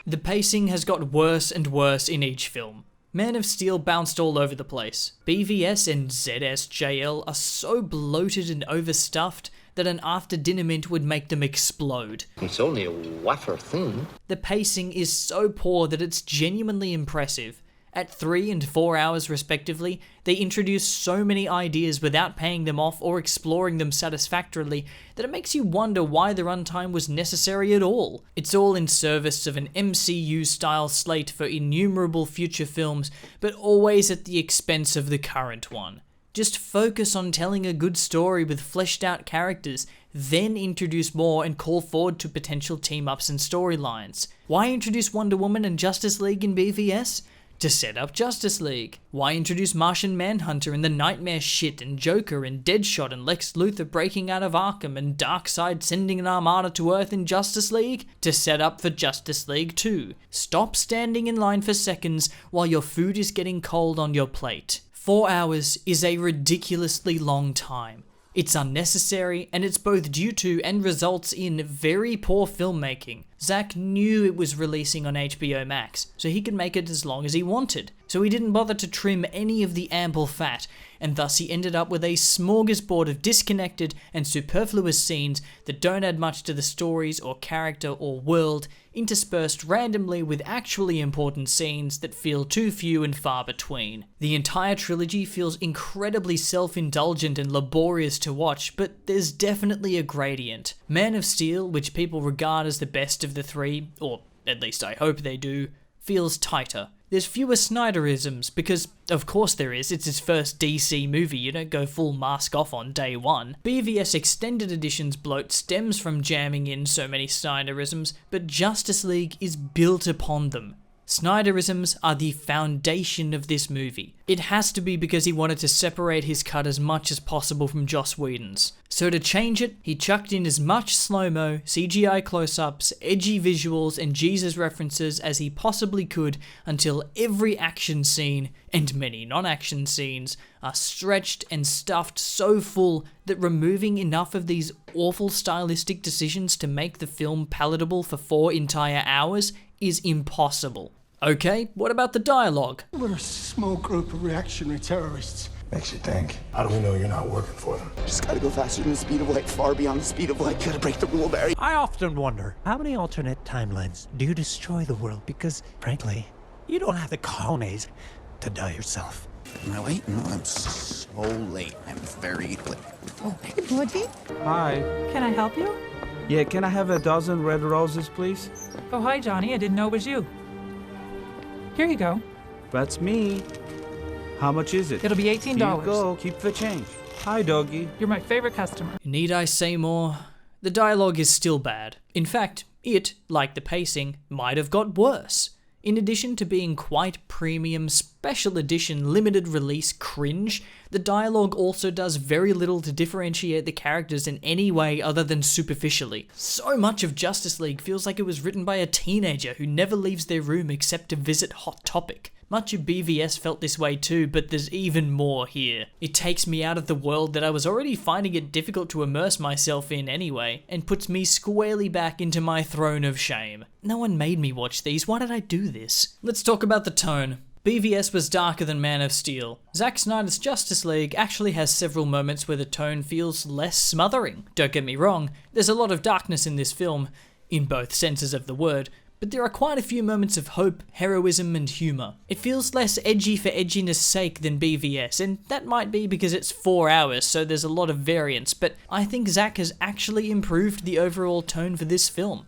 The pacing has got worse and worse in each film. Man of Steel bounced all over the place. BVS and ZSJL are so bloated and overstuffed that an after-dinner mint would make them explode. It's only a wafer thin. The pacing is so poor that it's genuinely impressive. At 3 and 4 hours respectively, they introduce so many ideas without paying them off or exploring them satisfactorily that it makes you wonder why the runtime was necessary at all. It's all in service of an MCU-style slate for innumerable future films, but always at the expense of the current one. Just focus on telling a good story with fleshed out characters, then introduce more and call forward to potential team-ups and storylines. Why introduce Wonder Woman and Justice League in BVS? To set up Justice League. Why introduce Martian Manhunter and the Nightmare shit and Joker and Deadshot and Lex Luthor breaking out of Arkham and Darkseid sending an armada to Earth in Justice League? To set up for Justice League 2. Stop standing in line for seconds while your food is getting cold on your plate. 4 hours is a ridiculously long time. It's unnecessary, and it's both due to and results in very poor filmmaking. Zack knew it was releasing on HBO Max, so he could make it as long as he wanted. So he didn't bother to trim any of the ample fat, and thus he ended up with a smorgasbord of disconnected and superfluous scenes that don't add much to the stories or character or world, interspersed randomly with actually important scenes that feel too few and far between. The entire trilogy feels incredibly self-indulgent and laborious to watch, but there's definitely a gradient. Man of Steel, which people regard as the best of the 3, or at least I hope they do, feels tighter. There's fewer Snyderisms, because of course there is, it's his first DC movie, you don't go full mask off on day one. BVS Extended Edition's bloat stems from jamming in so many Snyderisms, but Justice League is built upon them. Snyderisms are the foundation of this movie. It has to be because he wanted to separate his cut as much as possible from Joss Whedon's. So to change it, he chucked in as much slow-mo, CGI close-ups, edgy visuals, and Jesus references as he possibly could until every action scene, and many non-action scenes, are stretched and stuffed so full that removing enough of these awful stylistic decisions to make the film palatable for 4 entire hours is impossible. Okay, what about the dialogue? We're a small group of reactionary terrorists. Makes you think. How do we know you're not working for them? Just gotta go faster than the speed of light, far beyond the speed of light. Gotta break the rule barrier. I often wonder, how many alternate timelines do you destroy the world? Because, frankly, you don't have the colonies to die yourself. Am I late? No, I'm so late. I'm very late. Oh, hey, buddy. Hi. Can I help you? Yeah, can I have a dozen red roses, please? Oh, hi, Johnny. I didn't know it was you. Here you go. That's me. How much is it? It'll be $18. Here you go. Keep the change. Hi, doggy. You're my favorite customer. Need I say more? The dialogue is still bad. In fact, it, like the pacing, might have got worse. In addition to being quite premium, special edition, limited release cringe, the dialogue also does very little to differentiate the characters in any way other than superficially. So much of Justice League feels like it was written by a teenager who never leaves their room except to visit Hot Topic. Much of BVS felt this way too, but there's even more here. It takes me out of the world that I was already finding it difficult to immerse myself in anyway, and puts me squarely back into my throne of shame. No one made me watch these, why did I do this? Let's talk about the tone. BVS was darker than Man of Steel. Zack Snyder's Justice League actually has several moments where the tone feels less smothering. Don't get me wrong, there's a lot of darkness in this film, in both senses of the word, but there are quite a few moments of hope, heroism, and humour. It feels less edgy for edginess' sake than BVS, and that might be because it's 4 hours, so there's a lot of variance, but I think Zack has actually improved the overall tone for this film.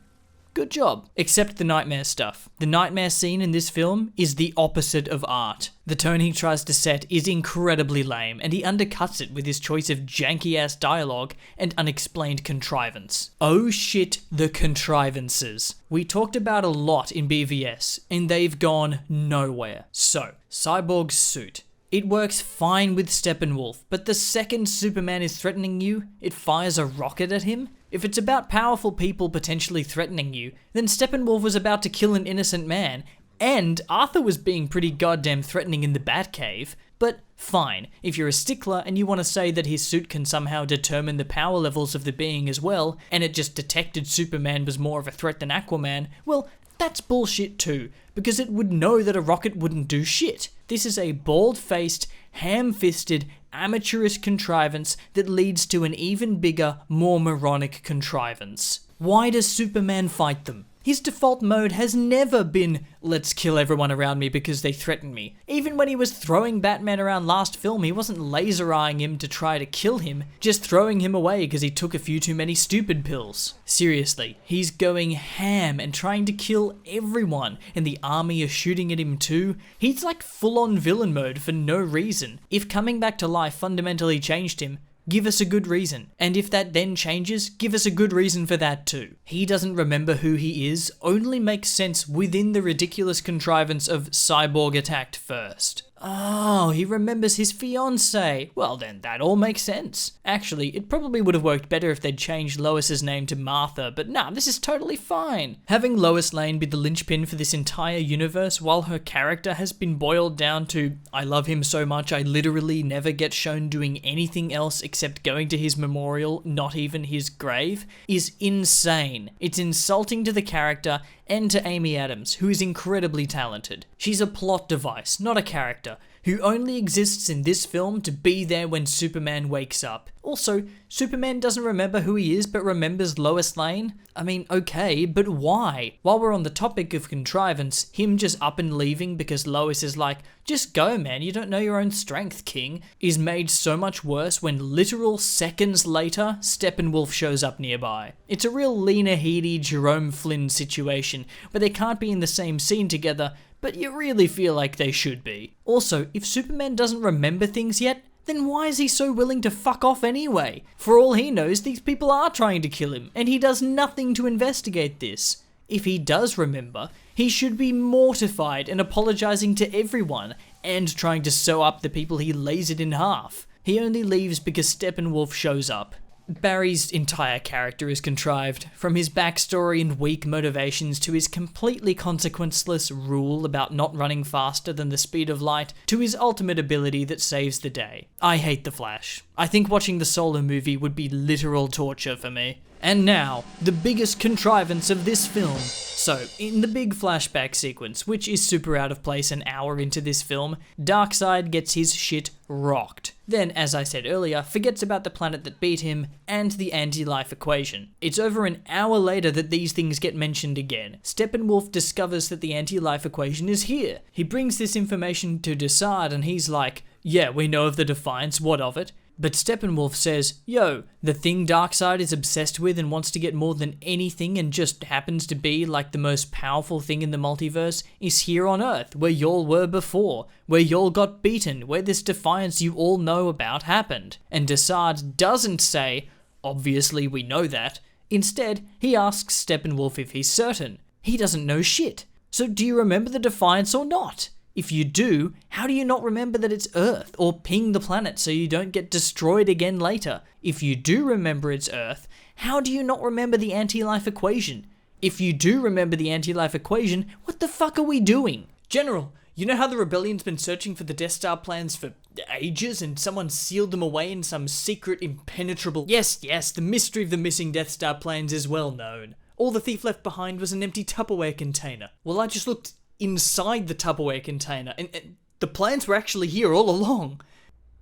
Good job. Except the nightmare stuff. The nightmare scene in this film is the opposite of art. The tone he tries to set is incredibly lame, and he undercuts it with his choice of janky-ass dialogue and unexplained contrivance. Oh shit, the contrivances. We talked about a lot in BVS, and they've gone nowhere. So, Cyborg's suit. It works fine with Steppenwolf, but the second Superman is threatening you, it fires a rocket at him? If it's about powerful people potentially threatening you, then Steppenwolf was about to kill an innocent man, and Arthur was being pretty goddamn threatening in the Batcave. But fine, if you're a stickler and you want to say that his suit can somehow determine the power levels of the being as well, and it just detected Superman was more of a threat than Aquaman, well, that's bullshit too, because it would know that a rocket wouldn't do shit. This is a bald-faced, ham-fisted, amateurish contrivance that leads to an even bigger, more moronic contrivance. Why does Superman fight them? His default mode has never been, let's kill everyone around me because they threaten me. Even when he was throwing Batman around last film, he wasn't laser-eyeing him to try to kill him, just throwing him away because he took a few too many stupid pills. Seriously, he's going ham and trying to kill everyone, and the army is shooting at him too. He's like full-on villain mode for no reason. If coming back to life fundamentally changed him, give us a good reason. And if that then changes, give us a good reason for that too. He doesn't remember who he is, only makes sense within the ridiculous contrivance of Cyborg attacked first. Oh, he remembers his fiancée. Well then, that all makes sense. Actually, it probably would have worked better if they'd changed Lois's name to Martha, but nah, this is totally fine. Having Lois Lane be the linchpin for this entire universe while her character has been boiled down to, I love him so much I literally never get shown doing anything else except going to his memorial, not even his grave, is insane. It's insulting to the character and to Amy Adams, who is incredibly talented. She's a plot device, not a character, who only exists in this film to be there when Superman wakes up. Also, Superman doesn't remember who he is but remembers Lois Lane? I mean, okay, but why? While we're on the topic of contrivance, him just up and leaving because Lois is like, just go man, you don't know your own strength, King, is made so much worse when literal seconds later, Steppenwolf shows up nearby. It's a real Lena Headey, Jerome Flynn situation, where they can't be in the same scene together, but you really feel like they should be. Also, if Superman doesn't remember things yet, then why is he so willing to fuck off anyway? For all he knows, these people are trying to kill him, and he does nothing to investigate this. If he does remember, he should be mortified and apologizing to everyone, and trying to sew up the people he lasered in half. He only leaves because Steppenwolf shows up. Barry's entire character is contrived, from his backstory and weak motivations to his completely consequenceless rule about not running faster than the speed of light to his ultimate ability that saves the day. I hate The Flash. I think watching the solo movie would be literal torture for me. And now, the biggest contrivance of this film. So, in the big flashback sequence, which is super out of place an hour into this film, Darkseid gets his shit rocked. Then, as I said earlier, forgets about the planet that beat him and the anti-life equation. It's over an hour later that these things get mentioned again. Steppenwolf discovers that the anti-life equation is here. He brings this information to Desaad and he's like, yeah, we know of the Defiance, what of it? But Steppenwolf says, yo, the thing Darkseid is obsessed with and wants to get more than anything and just happens to be like the most powerful thing in the multiverse is here on Earth, where y'all were before, where y'all got beaten, where this Defiance you all know about happened. And Desaad doesn't say, obviously we know that. Instead, he asks Steppenwolf if he's certain. He doesn't know shit. So do you remember the Defiance or not? If you do, how do you not remember that it's Earth, or ping the planet so you don't get destroyed again later? If you do remember it's Earth, how do you not remember the anti-life equation? If you do remember the anti-life equation, what the fuck are we doing? General, you know how the Rebellion's been searching for the Death Star plans for ages and someone sealed them away in some secret impenetrable... Yes, the mystery of the missing Death Star plans is well known. All the thief left behind was an empty Tupperware container. Well, I just looked inside the Tupperware container, and the plans were actually here all along.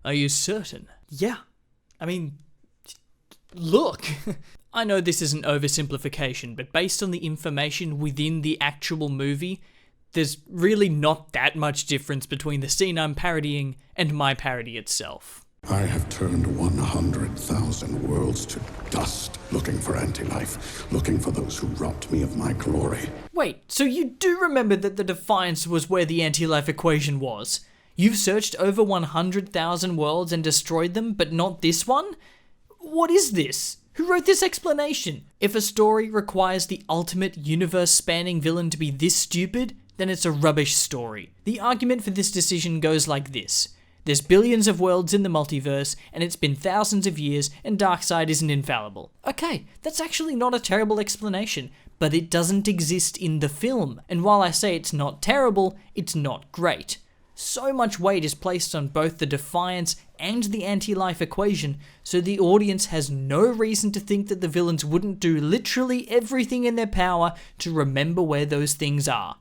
Are you certain? Yeah. I mean, look. I know this is an oversimplification, but based on the information within the actual movie, there's really not that much difference between the scene I'm parodying and my parody itself. I have turned 100,000 worlds to dust, looking for anti-life, looking for those who robbed me of my glory. Wait, so you do remember that the Defiance was where the anti-life equation was? You've searched over 100,000 worlds and destroyed them, but not this one? What is this? Who wrote this explanation? If a story requires the ultimate universe-spanning villain to be this stupid, then it's a rubbish story. The argument for this decision goes like this. There's billions of worlds in the multiverse, and it's been thousands of years, and Darkseid isn't infallible. Okay, that's actually not a terrible explanation, but it doesn't exist in the film, and while I say it's not terrible, it's not great. So much weight is placed on both the Defiance and the anti-life equation, so the audience has no reason to think that the villains wouldn't do literally everything in their power to remember where those things are.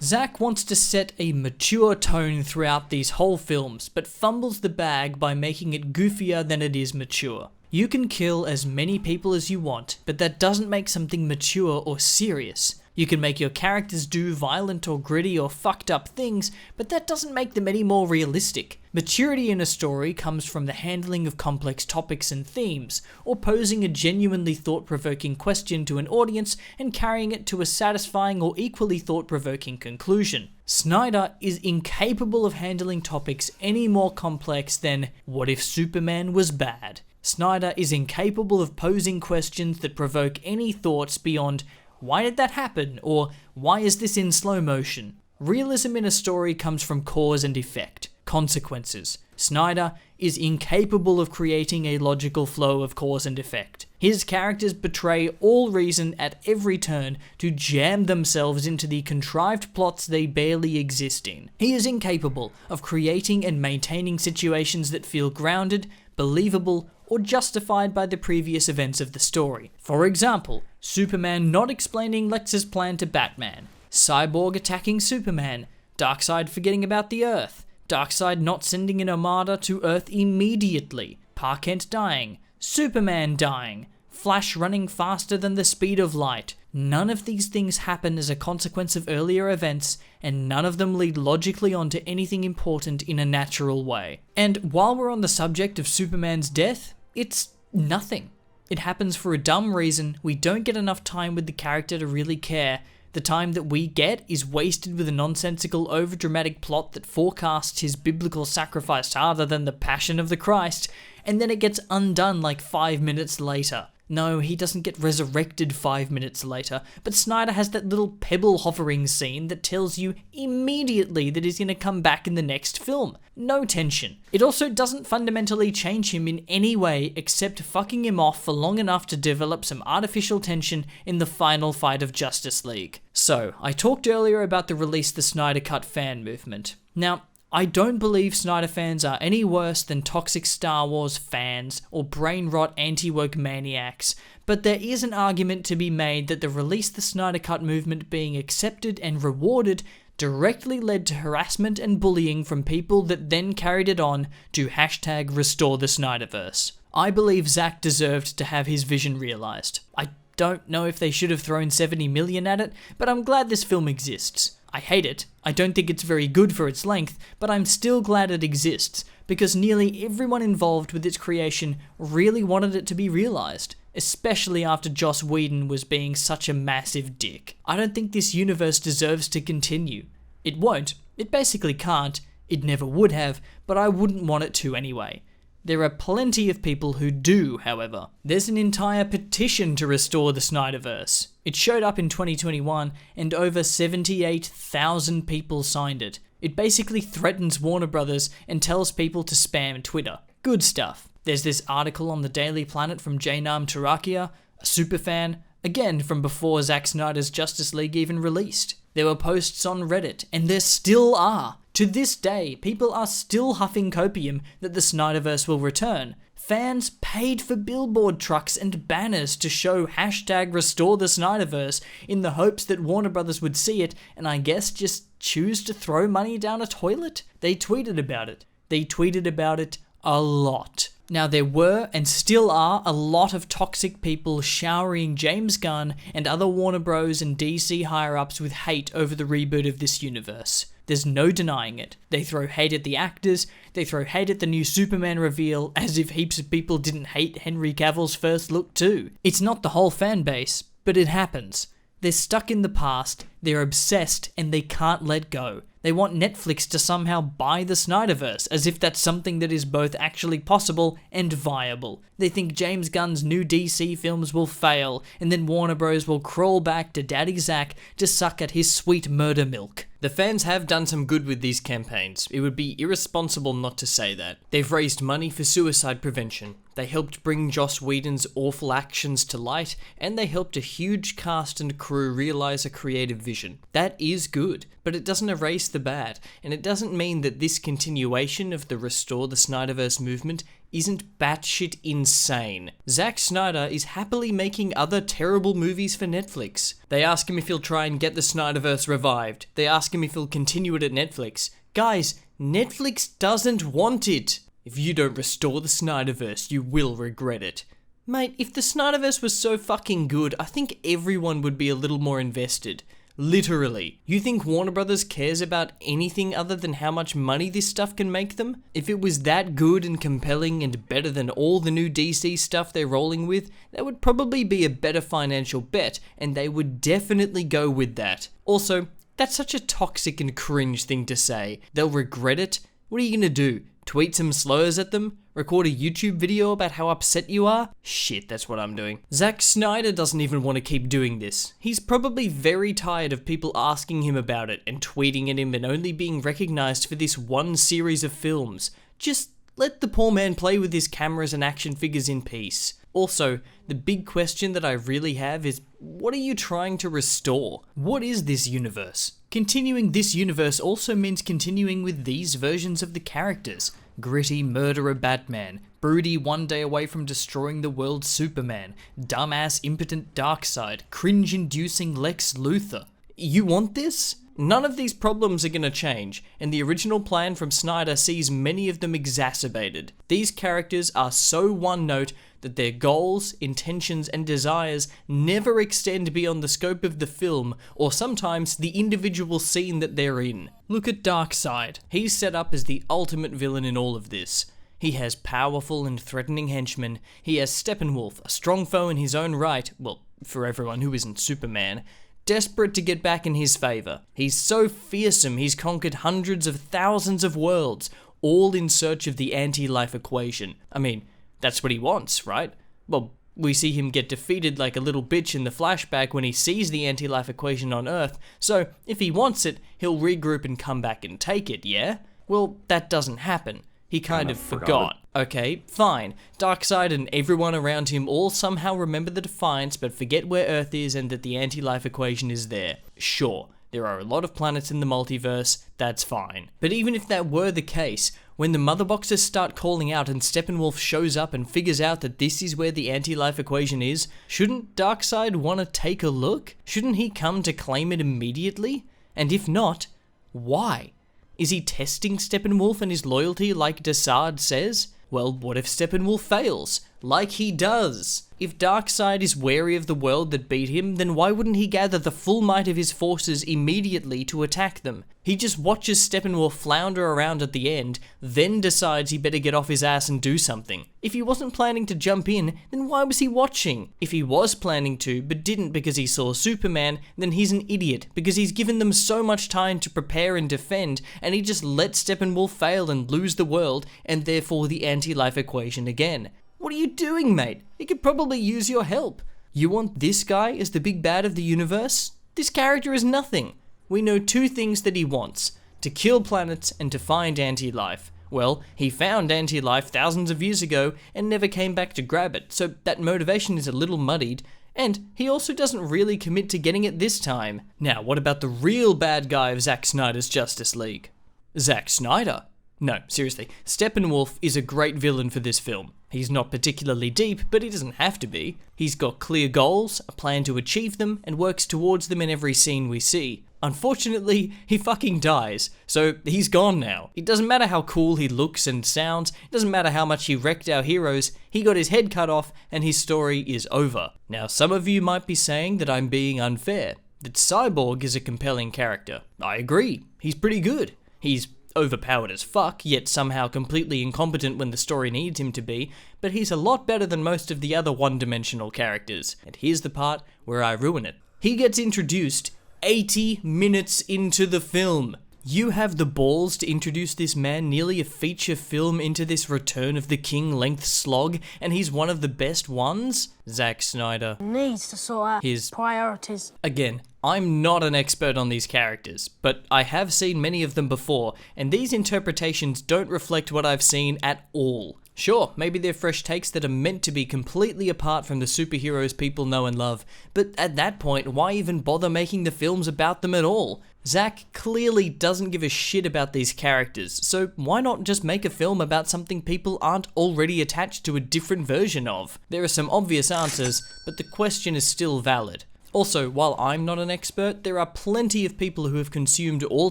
Zack wants to set a mature tone throughout these whole films, but fumbles the bag by making it goofier than it is mature. You can kill as many people as you want, but that doesn't make something mature or serious. You can make your characters do violent or gritty or fucked up things, but that doesn't make them any more realistic. Maturity in a story comes from the handling of complex topics and themes, or posing a genuinely thought-provoking question to an audience and carrying it to a satisfying or equally thought-provoking conclusion. Snyder is incapable of handling topics any more complex than, what if Superman was bad? Snyder is incapable of posing questions that provoke any thoughts beyond, why did that happen? Or why is this in slow motion? Realism in a story comes from cause and effect, consequences. Snyder is incapable of creating a logical flow of cause and effect. His characters betray all reason at every turn to jam themselves into the contrived plots they barely exist in. He is incapable of creating and maintaining situations that feel grounded, believable, or justified by the previous events of the story. For example, Superman not explaining Lex's plan to Batman, Cyborg attacking Superman, Darkseid forgetting about the Earth, Darkseid not sending an armada to Earth immediately, Pa Kent dying, Superman dying, Flash running faster than the speed of light. None of these things happen as a consequence of earlier events, and none of them lead logically onto anything important in a natural way. And while we're on the subject of Superman's death, it's nothing. It happens for a dumb reason. We don't get enough time with the character to really care. The time that we get is wasted with a nonsensical, overdramatic plot that forecasts his biblical sacrifice harder than the Passion of the Christ, and then it gets undone like 5 minutes later. No, he doesn't get resurrected 5 minutes later, but Snyder has that little pebble hovering scene that tells you immediately that he's gonna come back in the next film. No tension. It also doesn't fundamentally change him in any way except fucking him off for long enough to develop some artificial tension in the final fight of Justice League. So, I talked earlier about the Release the Snyder Cut fan movement. Now, I don't believe Snyder fans are any worse than toxic Star Wars fans or brain rot anti-woke maniacs, but there is an argument to be made that the Release the Snyder Cut movement being accepted and rewarded directly led to harassment and bullying from people that then carried it on to #restore the Snyderverse. I believe Zack deserved to have his vision realised. I don't know if they should have thrown 70 million at it, but I'm glad this film exists. I hate it, I don't think it's very good for its length, but I'm still glad it exists, because nearly everyone involved with its creation really wanted it to be realised, especially after Joss Whedon was being such a massive dick. I don't think this universe deserves to continue. It won't, it basically can't, it never would have, but I wouldn't want it to anyway. There are plenty of people who do, however. There's an entire petition to restore the Snyderverse. It showed up in 2021 and over 78,000 people signed it. It basically threatens Warner Brothers and tells people to spam Twitter. Good stuff. There's this article on the Daily Planet from Jainam Tarakia, a superfan, again from before Zack Snyder's Justice League even released. There were posts on Reddit, and there still are. To this day, people are still huffing copium that the Snyderverse will return. Fans paid for billboard trucks and banners to show #restore the Snyderverse in the hopes that Warner Brothers would see it and I guess just choose to throw money down a toilet. They tweeted about it. They tweeted about it a lot. Now there were and still are a lot of toxic people showering James Gunn and other Warner Bros and DC higher-ups with hate over the reboot of this universe. There's no denying it. They throw hate at the actors, they throw hate at the new Superman reveal, as if heaps of people didn't hate Henry Cavill's first look too. It's not the whole fan base, but it happens. They're stuck in the past, they're obsessed, and they can't let go. They want Netflix to somehow buy the Snyderverse, as if that's something that is both actually possible and viable. They think James Gunn's new DC films will fail, and then Warner Bros. Will crawl back to Daddy Zack to suck at his sweet murder milk. The fans have done some good with these campaigns. It would be irresponsible not to say that. They've raised money for suicide prevention. They helped bring Joss Whedon's awful actions to light, and they helped a huge cast and crew realise a creative vision. That is good, but it doesn't erase the bad, and it doesn't mean that this continuation of the Restore the Snyderverse movement isn't batshit insane. Zack Snyder is happily making other terrible movies for Netflix. They ask him if he'll try and get the Snyderverse revived. They ask him if he'll continue it at Netflix. Guys, Netflix doesn't want it. If you don't restore the Snyderverse, you will regret it. Mate, if the Snyderverse was so fucking good, I think everyone would be a little more invested. Literally. You think Warner Brothers cares about anything other than how much money this stuff can make them? If it was that good and compelling and better than all the new DC stuff they're rolling with, that would probably be a better financial bet, and they would definitely go with that. Also, that's such a toxic and cringe thing to say. They'll regret it? What are you gonna do? Tweet some slurs at them? Record a YouTube video about how upset you are? Shit, that's what I'm doing. Zack Snyder doesn't even want to keep doing this. He's probably very tired of people asking him about it and tweeting at him and only being recognized for this one series of films. Just let the poor man play with his cameras and action figures in peace. Also, the big question that I really have is, what are you trying to restore? What is this universe? Continuing this universe also means continuing with these versions of the characters. Gritty murderer Batman, broody one day away from destroying the world Superman, dumbass impotent Darkseid, cringe-inducing Lex Luthor. You want this? None of these problems are gonna change, and the original plan from Snyder sees many of them exacerbated. These characters are so one-note that their goals, intentions, and desires never extend beyond the scope of the film, or sometimes the individual scene that they're in. Look at Darkseid. He's set up as the ultimate villain in all of this. He has powerful and threatening henchmen, he has Steppenwolf, a strong foe in his own right, well, for everyone who isn't Superman, desperate to get back in his favour. He's so fearsome he's conquered hundreds of thousands of worlds, all in search of the anti-life equation. I mean, that's what he wants, right? Well, We see him get defeated like a little bitch in the flashback when he sees the anti-life equation on Earth, so if he wants it, he'll regroup and come back and take it, yeah? Well, that doesn't happen. He kind of forgot. Okay, fine. Darkseid and everyone around him all somehow remember the Defiance but forget where Earth is and that the anti-life equation is there. Sure, there are a lot of planets in the multiverse, that's fine. But even if that were the case, when the mother boxes start calling out and Steppenwolf shows up and figures out that this is where the anti-life equation is, shouldn't Darkseid want to take a look? Shouldn't he come to claim it immediately? And if not, why? Is he testing Steppenwolf and his loyalty like Desaad says? Well, what if Steppenwolf fails? Like he does! If Darkseid is wary of the world that beat him, then why wouldn't he gather the full might of his forces immediately to attack them? He just watches Steppenwolf flounder around at the end, then decides he better get off his ass and do something. If he wasn't planning to jump in, then why was he watching? If he was planning to, but didn't because he saw Superman, then he's an idiot, because he's given them so much time to prepare and defend, and he just let Steppenwolf fail and lose the world, and therefore the anti-life equation again. What are you doing, mate? He could probably use your help. You want this guy as the big bad of the universe? This character is nothing. We know two things that he wants: to kill planets and to find anti-life. Well, he found anti-life thousands of years ago and never came back to grab it, so that motivation is a little muddied, and he also doesn't really commit to getting it this time. Now, what about the real bad guy of Zack Snyder's Justice League? Zack Snyder. No, seriously, Steppenwolf is a great villain for this film. He's not particularly deep, but he doesn't have to be. He's got clear goals, a plan to achieve them, and works towards them in every scene we see. Unfortunately, he fucking dies, so he's gone now. It doesn't matter how cool he looks and sounds, it doesn't matter how much he wrecked our heroes, he got his head cut off and his story is over. Now, some of you might be saying that I'm being unfair, that Cyborg is a compelling character. I agree, he's pretty good. He's overpowered as fuck, yet somehow completely incompetent when the story needs him to be, but he's a lot better than most of the other one-dimensional characters. And here's the part where I ruin it. He gets introduced 80 minutes into the film. You have the balls to introduce this man nearly a feature film into this Return of the King length slog, and he's one of the best ones? Zack Snyder needs to sort out his priorities. Again, I'm not an expert on these characters, but I have seen many of them before, and these interpretations don't reflect what I've seen at all. Sure, maybe they're fresh takes that are meant to be completely apart from the superheroes people know and love, but at that point, why even bother making the films about them at all? Zack clearly doesn't give a shit about these characters, so why not just make a film about something people aren't already attached to a different version of? There are some obvious answers, but the question is still valid. Also, while I'm not an expert, there are plenty of people who have consumed all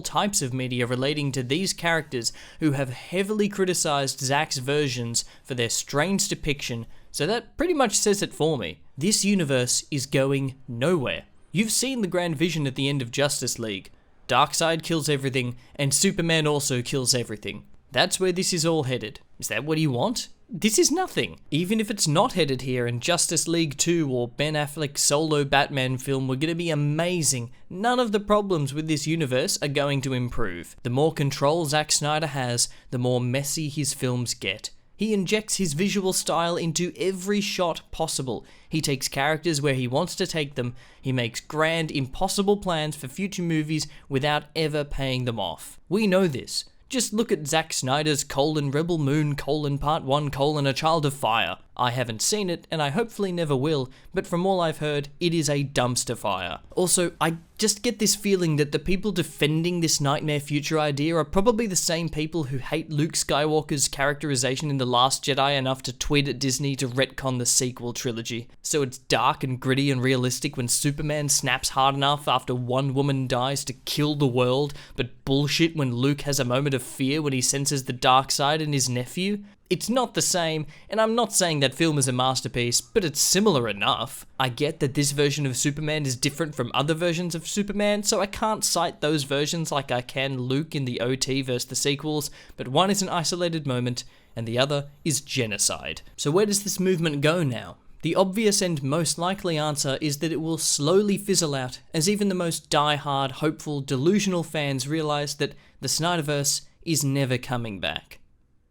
types of media relating to these characters who have heavily criticized Zack's versions for their strange depiction, so that pretty much says it for me. This universe is going nowhere. You've seen the grand vision at the end of Justice League. Darkseid kills everything, and Superman also kills everything. That's where this is all headed. Is that what you want? This is nothing. Even if it's not headed here and Justice League 2 or Ben Affleck's solo Batman film were gonna be amazing, none of the problems with this universe are going to improve. The more control Zack Snyder has, the more messy his films get. He injects his visual style into every shot possible. He takes characters where he wants to take them. He makes grand, impossible plans for future movies without ever paying them off. We know this. Just look at Zack Snyder's Rebel Moon Part 1 A Child of Fire. I haven't seen it, and I hopefully never will, but from all I've heard, it is a dumpster fire. Also, I just get this feeling that the people defending this nightmare future idea are probably the same people who hate Luke Skywalker's characterization in The Last Jedi enough to tweet at Disney to retcon the sequel trilogy. So it's dark and gritty and realistic when Superman snaps hard enough after one woman dies to kill the world, but bullshit when Luke has a moment of fear when he senses the dark side in his nephew. It's not the same, and I'm not saying that film is a masterpiece, but it's similar enough. I get that this version of Superman is different from other versions of Superman, so I can't cite those versions like I can Luke in the OT versus the sequels, but one is an isolated moment, and the other is genocide. So where does this movement go now? The obvious and most likely answer is that it will slowly fizzle out, as even the most die-hard, hopeful, delusional fans realize that the Snyderverse is never coming back.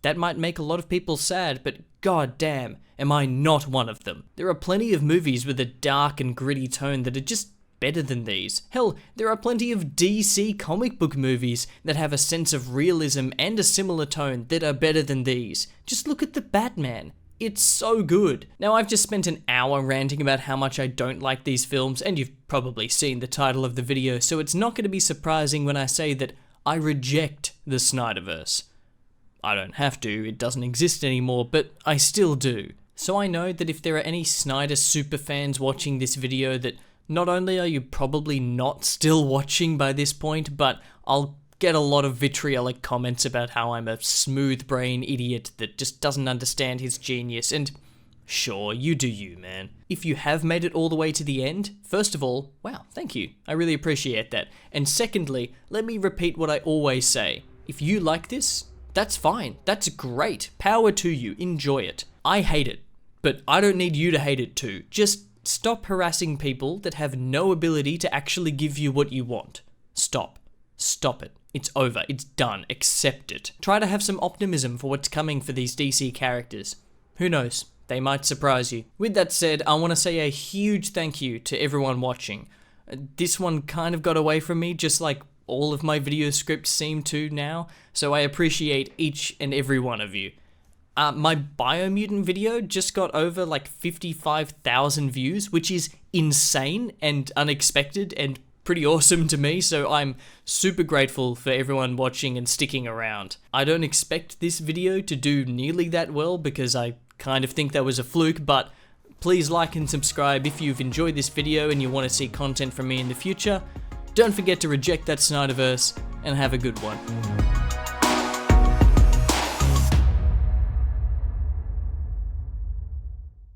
That might make a lot of people sad, but god damn, am I not one of them. There are plenty of movies with a dark and gritty tone that are just better than these. Hell, there are plenty of DC comic book movies that have a sense of realism and a similar tone that are better than these. Just look at the Batman. It's so good. Now, I've just spent an hour ranting about how much I don't like these films, and you've probably seen the title of the video, so it's not going to be surprising when I say that I reject the Snyderverse. I don't have to, it doesn't exist anymore, but I still do. So I know that if there are any Snyder superfans watching this video, that not only are you probably not still watching by this point, but I'll get a lot of vitriolic comments about how I'm a smooth brain idiot that just doesn't understand his genius, and sure, you do you, man. If you have made it all the way to the end, first of all, wow, thank you. I really appreciate that. And secondly, let me repeat what I always say. If you like this, that's fine. That's great. Power to you. Enjoy it. I hate it, but I don't need you to hate it too. Just stop harassing people that have no ability to actually give you what you want. Stop. Stop it. It's over. It's done. Accept it. Try to have some optimism for what's coming for these DC characters. Who knows? They might surprise you. With that said, I want to say a huge thank you to everyone watching. This one kind of got away from me, just like all of my video scripts seem to now, so I appreciate each and every one of you. My Biomutant video just got over like 55,000 views, which is insane and unexpected and pretty awesome to me, so I'm super grateful for everyone watching and sticking around. I don't expect this video to do nearly that well because I kind of think that was a fluke, but please like and subscribe if you've enjoyed this video and you want to see content from me in the future. Don't forget to reject that Snyderverse, and have a good one.